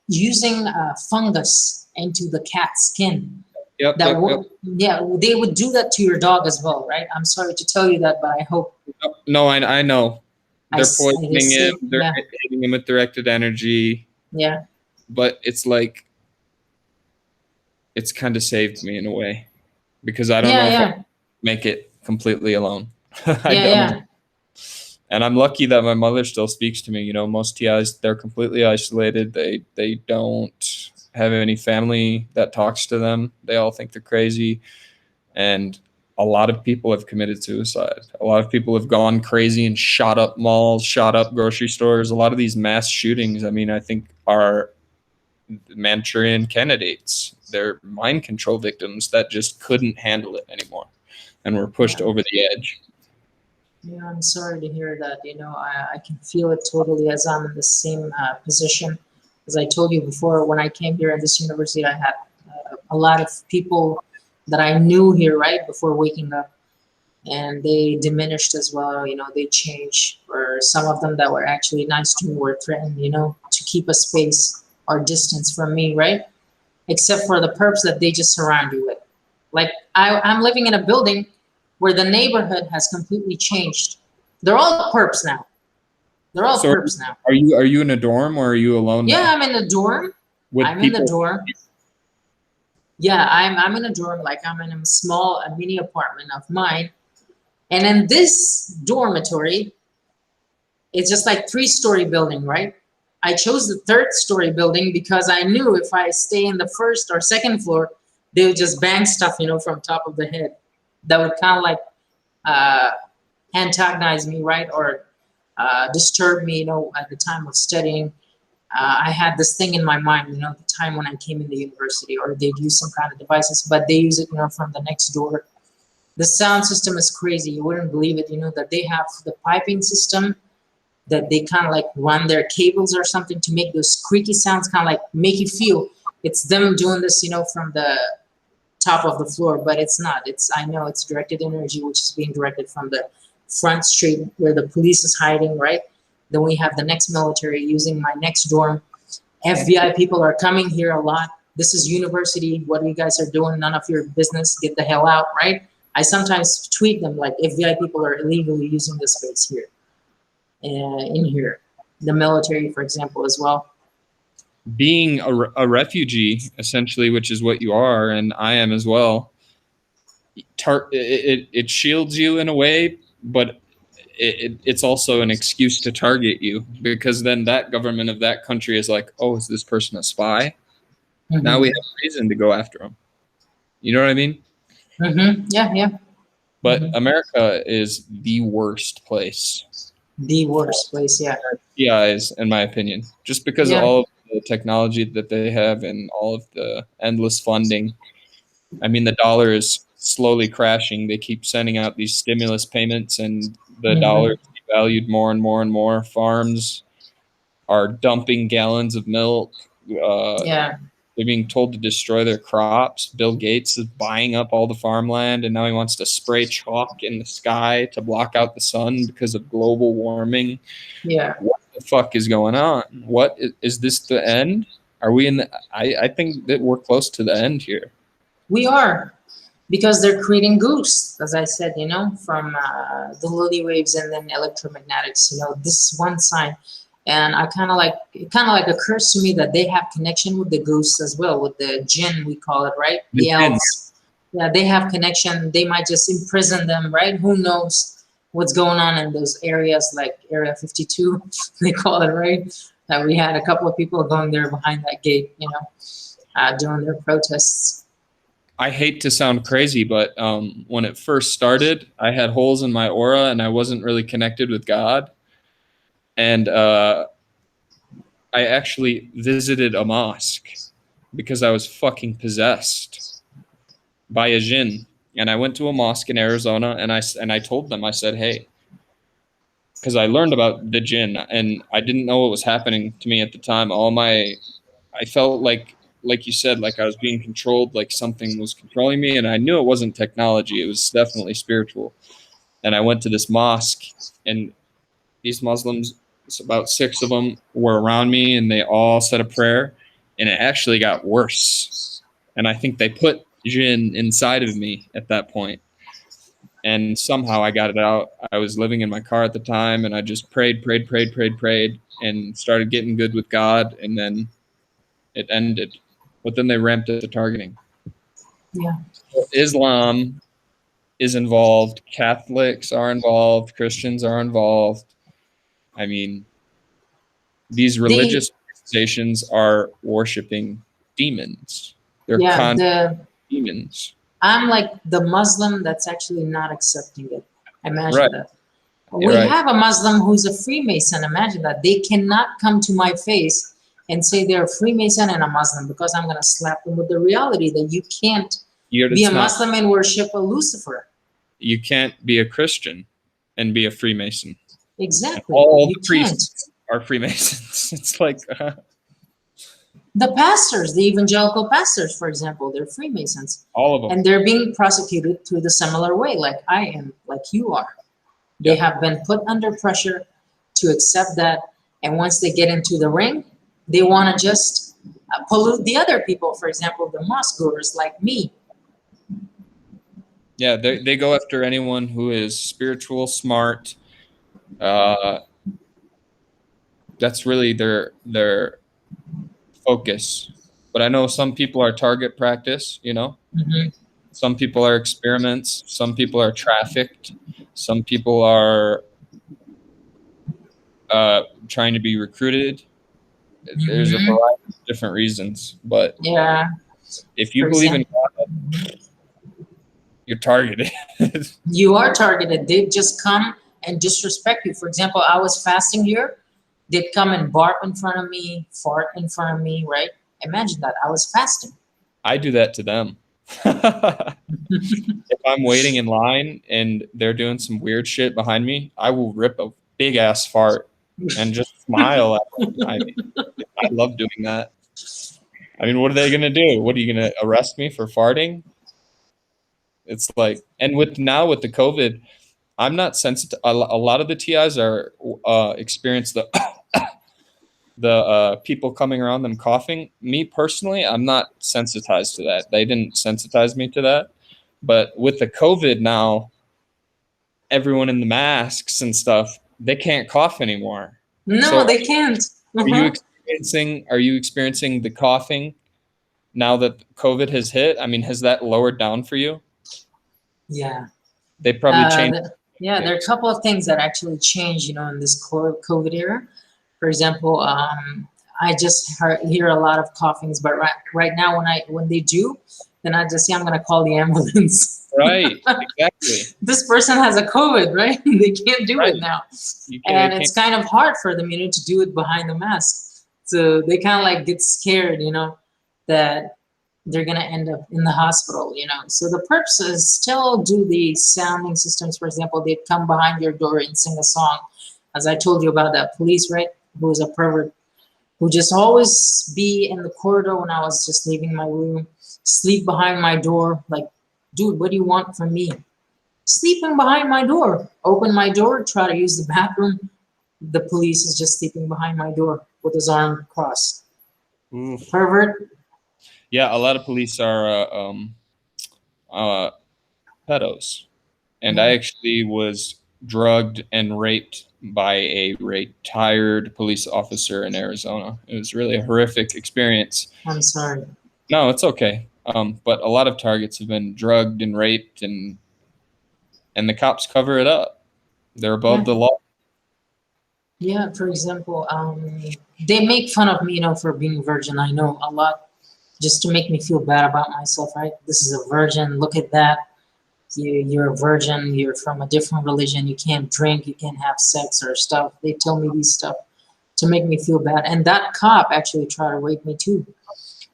using fungus into the cat's skin? Yep. Yeah, they would do that to your dog as well, right? I'm sorry to tell you that, but I hope. No, I know. They're poisoning him. They're yeah. hitting him with directed energy. Yeah. But it's like, it's kind of saved me in a way because I don't know if I make it completely alone. I don't. And I'm lucky that my mother still speaks to me. Most TIs, they're completely isolated. They don't have any family that talks to them. They all think they're crazy. And a lot of people have committed suicide. A lot of people have gone crazy and shot up malls, shot up grocery stores. A lot of these mass shootings, I think, are Manchurian candidates. They're mind control victims that just couldn't handle it anymore and were pushed over the edge. Yeah, I'm sorry to hear that. I can feel it totally as I'm in the same position. As I told you before, when I came here at this university, I had a lot of people that I knew here right before waking up, and they diminished as well. They changed, or some of them that were actually nice to me were threatened, to keep a space or distance from me, right? Except for the perps that they just surround you with. Like I'm living in a building where the neighborhood has completely changed. They're all perps now. They're all perps now. Are you in a dorm or are you alone? Yeah, now? I'm in a dorm. I'm in the dorm. Yeah, I'm in a dorm. Like I'm in a mini apartment of mine. And in this dormitory, It's just like 3-story building, right? I chose the 3rd-story building because I knew if I stay in the 1st or 2nd floor, they would just bang stuff, from top of the head. That would kind of like uh, antagonize me, right? Or disturb me, at the time of studying. I had this thing in my mind, the time when I came into university, or they'd use some kind of devices, but they use it, from the next door. The sound system is crazy. You wouldn't believe it, that they have the piping system that they kind of like run their cables or something to make those creaky sounds, kind of like make you feel it's them doing this, from the top of the floor, but it's not. I know it's directed energy, which is being directed from the front street where the police is hiding, right? Then we have the next military using my next dorm. FBI people are coming here a lot. This is university. What you guys are doing, none of your business. Get the hell out, right? I sometimes tweet them like FBI people are illegally using this space here, in here. The military, for example, as well. Being a refugee, essentially, which is what you are, and I am as well, it shields you in a way, but it's also an excuse to target you, because then that government of that country is like, oh, is this person a spy? Mm-hmm. Now we have a reason to go after them. You know what I mean? Mm-hmm. Yeah. But America is the worst place. The worst place, yeah. PIs, in my opinion, just because of all of the technology that they have and all of the endless funding. I mean, the dollar is slowly crashing. They keep sending out these stimulus payments, and the dollar is valued more and more and more. Farms are dumping gallons of milk. They're being told to destroy their crops. Bill Gates is buying up all the farmland, and now he wants to spray chalk in the sky to block out the sun because of global warming. Yeah. What the fuck is going on? What is this the end? Are we in the? I think that we're close to the end here. We are, because they're creating ghosts, as I said, from the lily waves and then electromagnetics. This is one sign. And it kind of like occurs to me that they have connection with the ghosts as well, with the jinn, we call it, right? The elves. Yeah, they have connection. They might just imprison them, right? Who knows what's going on in those areas, like Area 52, they call it, right? That we had a couple of people going there behind that gate, doing their protests. I hate to sound crazy, but when it first started, I had holes in my aura and I wasn't really connected with God. And I actually visited a mosque because I was fucking possessed by a jinn. And I went to a mosque in Arizona, and I told them, I said, hey, because I learned about the jinn, and I didn't know what was happening to me at the time. I felt like you said, like I was being controlled, like something was controlling me, and I knew it wasn't technology. It was definitely spiritual. And I went to this mosque, and these Muslims, about 6 of them, were around me, and they all said a prayer, and it actually got worse. And I think they put jinn inside of me at that point. And somehow I got it out. I was living in my car at the time, and I just prayed, and started getting good with God, and then it ended. But then they ramped up the targeting. Yeah. Islam is involved. Catholics are involved. Christians are involved. I mean, these religious organizations are worshiping demons. They're demons. I'm like the Muslim that's actually not accepting it. Imagine that. We have a Muslim who's a Freemason. Imagine that. They cannot come to my face and say they're a Freemason and a Muslim, because I'm going to slap them with the reality that you can't be a Muslim and worship a Lucifer. You can't be a Christian and be a Freemason. Exactly. All the priests are Freemasons. It's like... the pastors, the evangelical pastors, for example, they're Freemasons. All of them. And they're being prosecuted through the similar way, like I am, like you are. They have been put under pressure to accept that. And once they get into the ring, they want to just pollute the other people. For example, the mosque goers like me. Yeah, they go after anyone who is spiritual, smart. That's really their focus. But I know some people are target practice, Some people are experiments. Some people are trafficked. Some people are trying to be recruited. There's a Hmm. variety of different reasons, but Yeah. if you For believe in example, God, you're targeted. you are targeted. They just come and disrespect you. For example, I was fasting here. They'd come and bark in front of me, fart in front of me, right? Imagine that. I was fasting. I do that to them. If I'm waiting in line and they're doing some weird shit behind me, I will rip a big ass fart and just smile at them. I love doing that. I mean, what are they gonna do? What are you gonna arrest me for farting? It's like, and with now with the COVID, I'm not sensitive. A lot of the TIs are experience the people coming around them coughing. Me personally, I'm not sensitized to that. They didn't sensitize me to that. But with the COVID now, everyone in the masks and stuff, they can't cough anymore. No, So they can't. Uh-huh. are you experiencing the coughing now that COVID has hit? I mean, has that lowered down for you? Yeah. They probably changed Yeah, there are a couple of things that actually changed, in this COVID era. For example, I just hear a lot of coughings, but right now when they do, then I just say I'm gonna call the ambulance. right. Exactly. This person has a COVID, right? They can't do Right. it now, They and can't. it's kind of hard for them, to do it behind the mask. So they kind of like get scared, that they're gonna end up in the hospital. So the purpose is still do the sounding systems. For example, they'd come behind your door and sing a song, as I told you about that police, right? Who was a pervert, who just always be in the corridor when I was just leaving my room, sleep behind my door. Like, dude, what do you want from me? Sleeping behind my door. Open my door, try to use the bathroom. The police is just sleeping behind my door with his arm crossed. Oof. Pervert. Yeah, a lot of police are uh, pedos, and I Yeah, actually was drugged and raped by a retired police officer in Arizona. It was really a horrific experience. I'm sorry. No, it's okay. But a lot of targets have been drugged and raped, and the cops cover it up. They're above Yeah. the law. Yeah, for example, they make fun of me, for being virgin. I know a lot, just to make me feel bad about myself, right? This is a virgin. Look at that. You're a virgin. You're from a different religion. You can't drink. You can't have sex or stuff. They tell me these stuff to make me feel bad. And that cop actually tried to rape me too,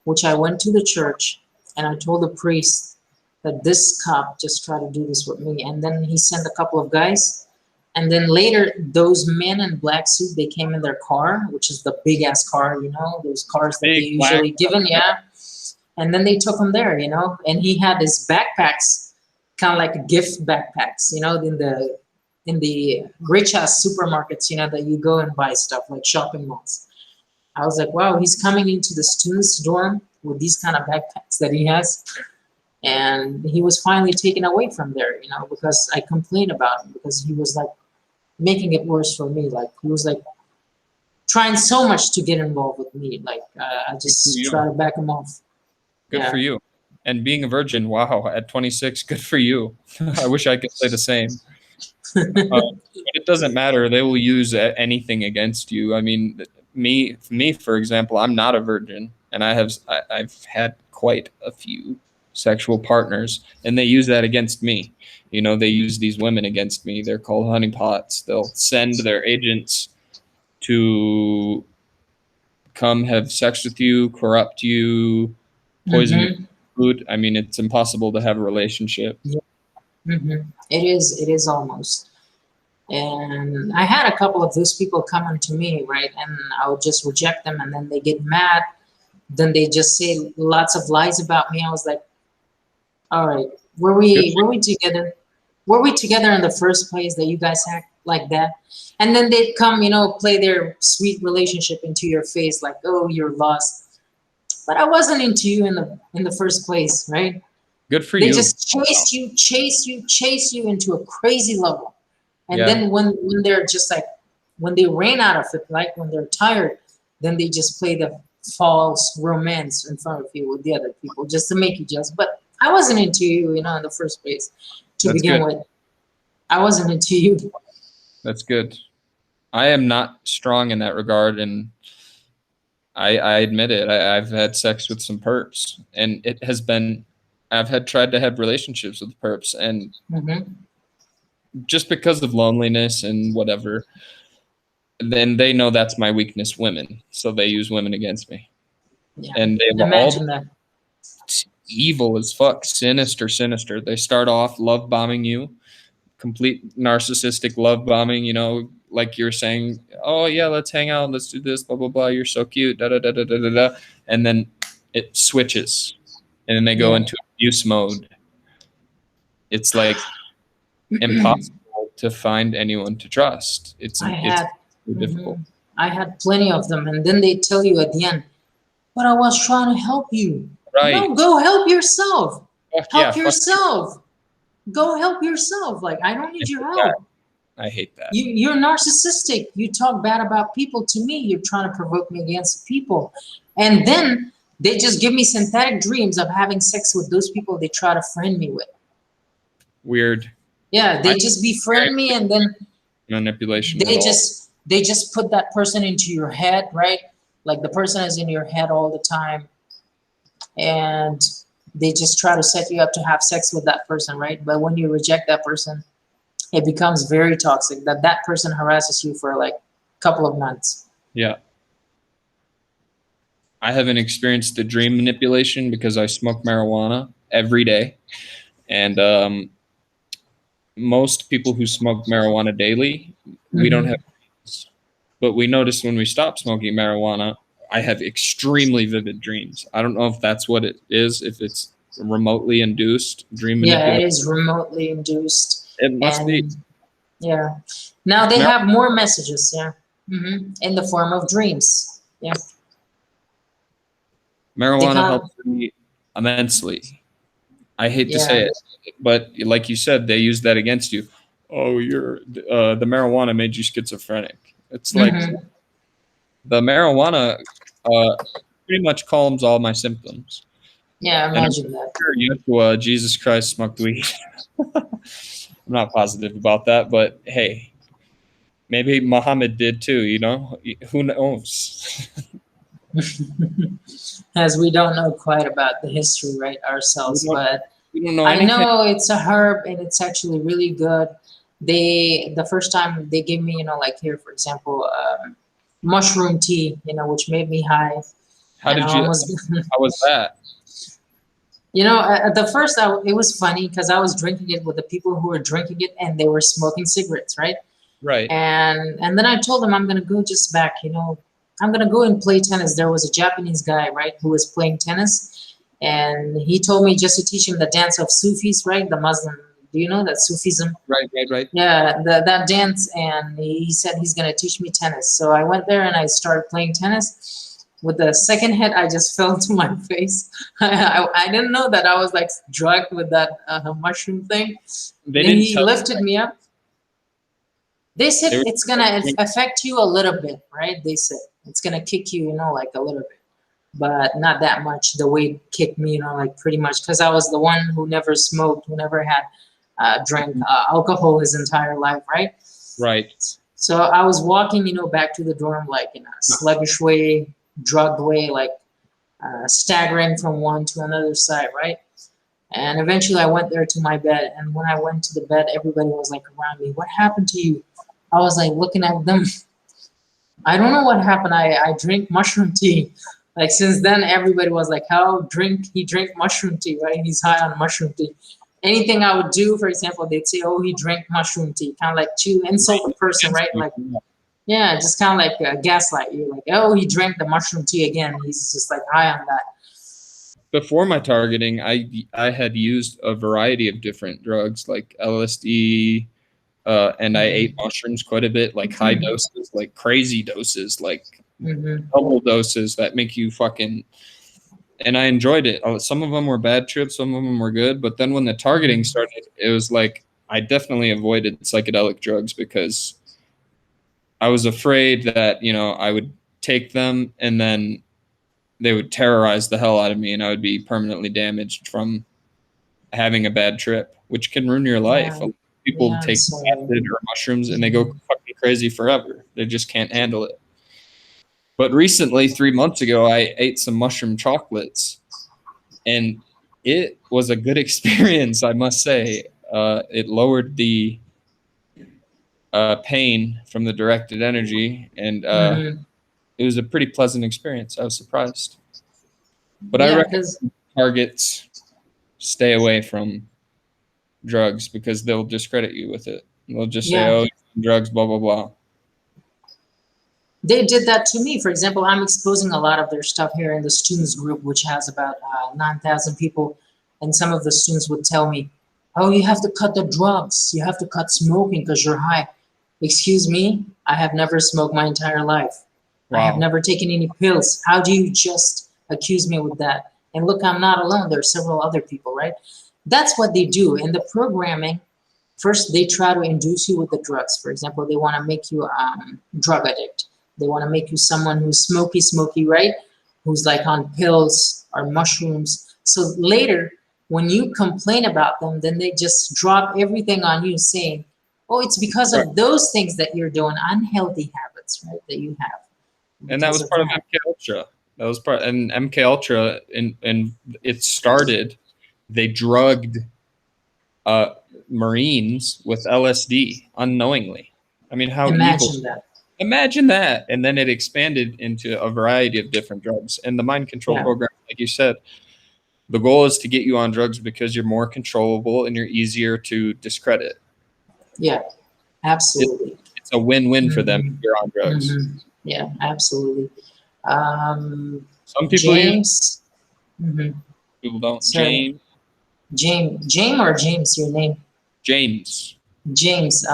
which I went to the church and I told the priest that this cop just tried to do this with me. And then he sent a couple of guys. And then later, those men in black suit, they came in their car, which is the big ass car, those cars that they Big black. usually given, yeah. And then they took him there, and he had his backpacks, kind of like gift backpacks, in the rich ass supermarkets, that you go and buy stuff like shopping malls. I was like, wow, he's coming into the students' dorm with these kind of backpacks that he has. And he was finally taken away from there, because I complained about him because he was like making it worse for me. Like he was like trying so much to get involved with me. Like I just try to back him off. Good Yeah. for you. And being a virgin, wow, at 26, good for you. I wish I could say the same. But it doesn't matter. They will use anything against you. I mean, me, for example, I'm not a virgin, and I've had quite a few sexual partners, and they use that against me. They use these women against me. They're called honeypots. They'll send their agents to come have sex with you, corrupt you, poison your Mm-hmm. food. I mean, it's impossible to have a relationship. Yeah. Mm-hmm. It is. It is almost. And I had a couple of those people coming to me, right? And I would just reject them, and then they get mad. Then they just say lots of lies about me. I was like, all right, were we together? Were we together in the first place that you guys act like that? And then they'd come, play their sweet relationship into your face, like, oh, you're lost. But I wasn't into you in the first place, right? Good for They you. just chase you into a crazy level. And Yeah, then when they're just like, when they ran out of it, like when they're tired, then they just play the false romance in front of you with the other people just to make you jealous. But I wasn't into you, in the first place to that's begin good. with. I wasn't into you. That's good. I am not strong in that regard, and I admit it. I've had sex with some perps, and it has been. I've had tried to have relationships with perps, and Mm-hmm. just because of loneliness and whatever, then they know that's my weakness, women. So they use women against me, Yeah. and they have all Imagine that. evil as fuck, sinister, sinister. They start off love bombing you, complete narcissistic love bombing. You know, like you're saying, oh yeah, let's hang out, let's do this, blah blah blah. You're so cute, da da da da da da, da. And then it switches, and then they go Yeah. into abuse mode. It's like impossible to find anyone to trust. I It's had, difficult. mhm. I had plenty of them, and then they tell you at the end, "But I was trying to help you." No, Right. go help yourself. Fuck yeah. Help Fuck you. yourself. Go help yourself. Like, I don't I need your hate that. help. I hate that. You're narcissistic. You talk bad about people to me. You're trying to provoke me against people, and then they just give me synthetic dreams of having sex with those people they try to friend me with. Weird. Yeah, I they just befriend me, and then manipulation at they all. just put that person into your head, right? Like the person is in your head all the time, and they just try to set you up to have sex with that person, right? But when you reject that person, it becomes very toxic. That person harasses you for like a couple of months. Yeah. I haven't experienced the dream manipulation because I smoke marijuana every day. And most people who smoke marijuana daily, we don't Mm-hmm. have dreams. But we notice when we stop smoking marijuana, I have extremely vivid dreams. I don't know if that's what it is, if it's remotely induced dream Yeah, it manipulation. is remotely induced, It must be. and yeah, now they Mar- have more messages, yeah, in the form of dreams. Yeah, they Marijuana can't. helps me immensely. I hate to Yeah. say it, but like you said, they use that against you. Oh, the marijuana made you schizophrenic. It's like Mm-hmm. the marijuana pretty much calms all my symptoms. Yeah, And I'm imagine that. sure Yeshua, Jesus Christ, smoked weed. I'm not positive about that, but hey, maybe Muhammad did too. You know, who knows? As we don't know quite about the history, right, we ourselves, don't. but We don't know I anything. know it's a herb and it's actually really good. The first time they gave me, like here, for example, mushroom tea, which made me high, How and I did you? almost, How was that? at the first, it was funny because I was drinking it with the people who were drinking it and they were smoking cigarettes, right? Right. And then I told them I'm gonna go just back, I'm gonna go and play tennis. There was a Japanese guy, right, who was playing tennis, and he told me just to teach him the dance of Sufis, right, the Muslim. Do you know that Sufism? Right. Right. Right. Yeah, that dance, and he said he's gonna teach me tennis. So I went there and I started playing tennis. With the second hit, I just fell to my face. I didn't know that I was like drugged with that mushroom thing. They Then didn't he tell. lifted me up. They said They were it's gonna affect you a little bit, right? They said it's gonna kick you, like a little bit, but not that much. The way it kicked me, like pretty much, because I was the one who never smoked, who never had drank alcohol his entire life, right? right. So I was walking, back to the dorm like in a sluggish way, drugged way, like staggering from one to another side, right? And eventually I went there to my bed. And when I went to the bed, everybody was like around me. What happened to you? I was like looking at them. I don't know what happened. I drink mushroom tea. Like since then, everybody was like, "How he drink mushroom tea, right? He's high on mushroom tea." Anything I would do, for example, they'd say, "Oh, he drank mushroom tea," kind of like to insult the person, right? Like, yeah, just kind of like gaslight you, like, "Oh, he drank the mushroom tea again. He's just like high on that." Before my targeting, I had used a variety of different drugs like LSD, and I ate mushrooms quite a bit, like high doses, like crazy doses, like double doses that make you fucking. And I enjoyed it. Some of them were bad trips, some of them were good. But then when the targeting started, it was like I definitely avoided psychedelic drugs because I was afraid that I would take them and then they would terrorize the hell out of me, and I would be permanently damaged from having a bad trip, which can ruin your life. Yeah, People yeah, I'm take sorry. acid or mushrooms and they go fucking crazy forever. They just can't handle it. But recently, 3 months ago, I ate some mushroom chocolates, and it was a good experience, I must say. It lowered the pain from the directed energy, and Hmm. it was a pretty pleasant experience. I was surprised. But I Yeah, because recommend targets stay away from drugs because they'll discredit you with it. They'll just say, yeah, "Oh, drugs, blah blah blah." they did that to me. For example, I'm exposing a lot of their stuff here in the students group, which has about 9,000 people. And some of the students would tell me, oh, you have to cut the drugs. You have to cut smoking because you're high. Excuse me, I have never smoked my entire life. I have Wow. never taken any pills. How do you just accuse me with that? And look, I'm not alone. There are several other people, right? That's what they do. In the programming, first they try to induce you with the drugs. For example, they want to make you drug addict. They want to make you someone who's smoky, right? Who's like on pills or mushrooms. So later, when you complain about them, then they just drop everything on you saying, oh, it's because Right. of those things that you're doing, unhealthy habits, right, that you have And that because was of part of that. MK Ultra. That was part, and MK Ultra, and it started. They drugged uh, Marines with LSD unknowingly. I mean, how evil! Imagine that. Imagine that. And then it expanded into a variety of different drugs. And the mind control Yeah, program, like you said, the goal is to get you on drugs because you're more controllable and you're easier to discredit. yeah, It, absolutely. it's a win-win for them if Hmm. you're on drugs. Hmm. Yeah, absolutely. Um, Some people use it, James, hmm people don't. sorry, James or James, your name? James. James,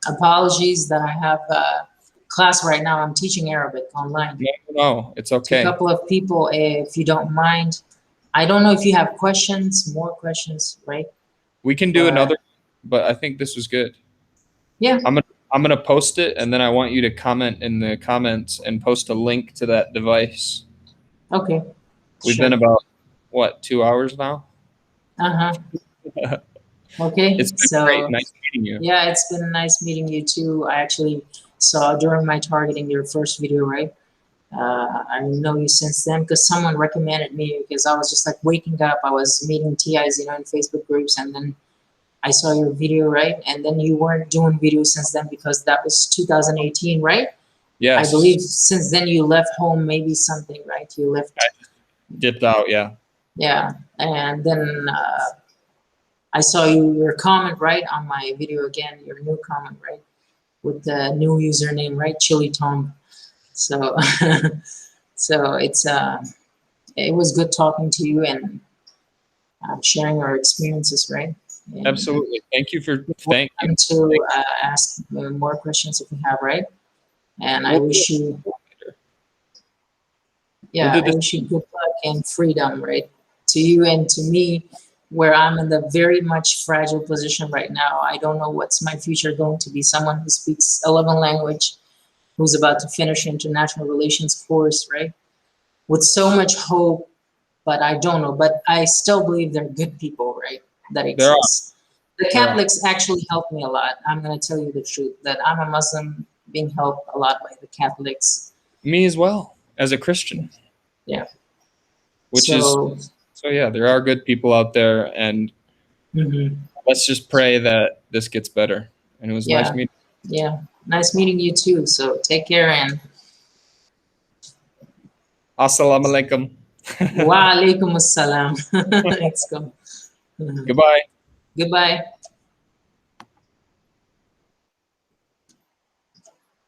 apologies that I have class right now. I'm teaching Arabic online No, it's to a okay. couple of people, if you don't mind. I don't know if you have questions, more questions, right? We can do But another, but I think this was good. yeah, I'm gonna I'm gonna post it, and then I want you to comment in the comments and post a link to that device. okay, We've been sure. about what 2 hours now. Uh-huh. Okay, It's been great. so Nice meeting you. yeah, it's been nice meeting you too. I actually saw during my targeting your first video, right? I know you since then because someone recommended me because I was just like waking up. I was meeting TIs, in Facebook groups, and then I saw your video, right? And then you weren't doing videos since then because that was 2018, right? I Yes, believe since then you left home, maybe something, right? You I left, dipped out. Yeah, yeah. And then I saw your comment, right, on my video again, your new comment, right? With the new username, right? Chili Tom. So, so it was good talking to you and sharing our experiences, right? And absolutely. Thank you for you're thank you. welcome to ask more questions if you have, right? And I We'll do wish you, it later. We'll yeah, do I this. wish you good luck and freedom, right? To you and to me, where I'm in the very much fragile position right now. I don't know what's my future going to be. Someone who speaks 11 language, who's about to finish international relations course, right? With so much hope, but I don't know. But I still believe there are good people, right? That There are. exist. The There are. Catholics actually helped me a lot. I'm going to tell you the truth that I'm a Muslim being helped a lot by the Catholics. Me as well as a Christian, Yeah. which is So, so. Yeah, there are good people out there, and mhm. let's just pray that this gets better. And it was nice Yeah, meeting. yeah. Nice meeting you too. So take care and Assalamu alaikum. wa alaikum assalam. Let's go. Mhm. Goodbye. Goodbye.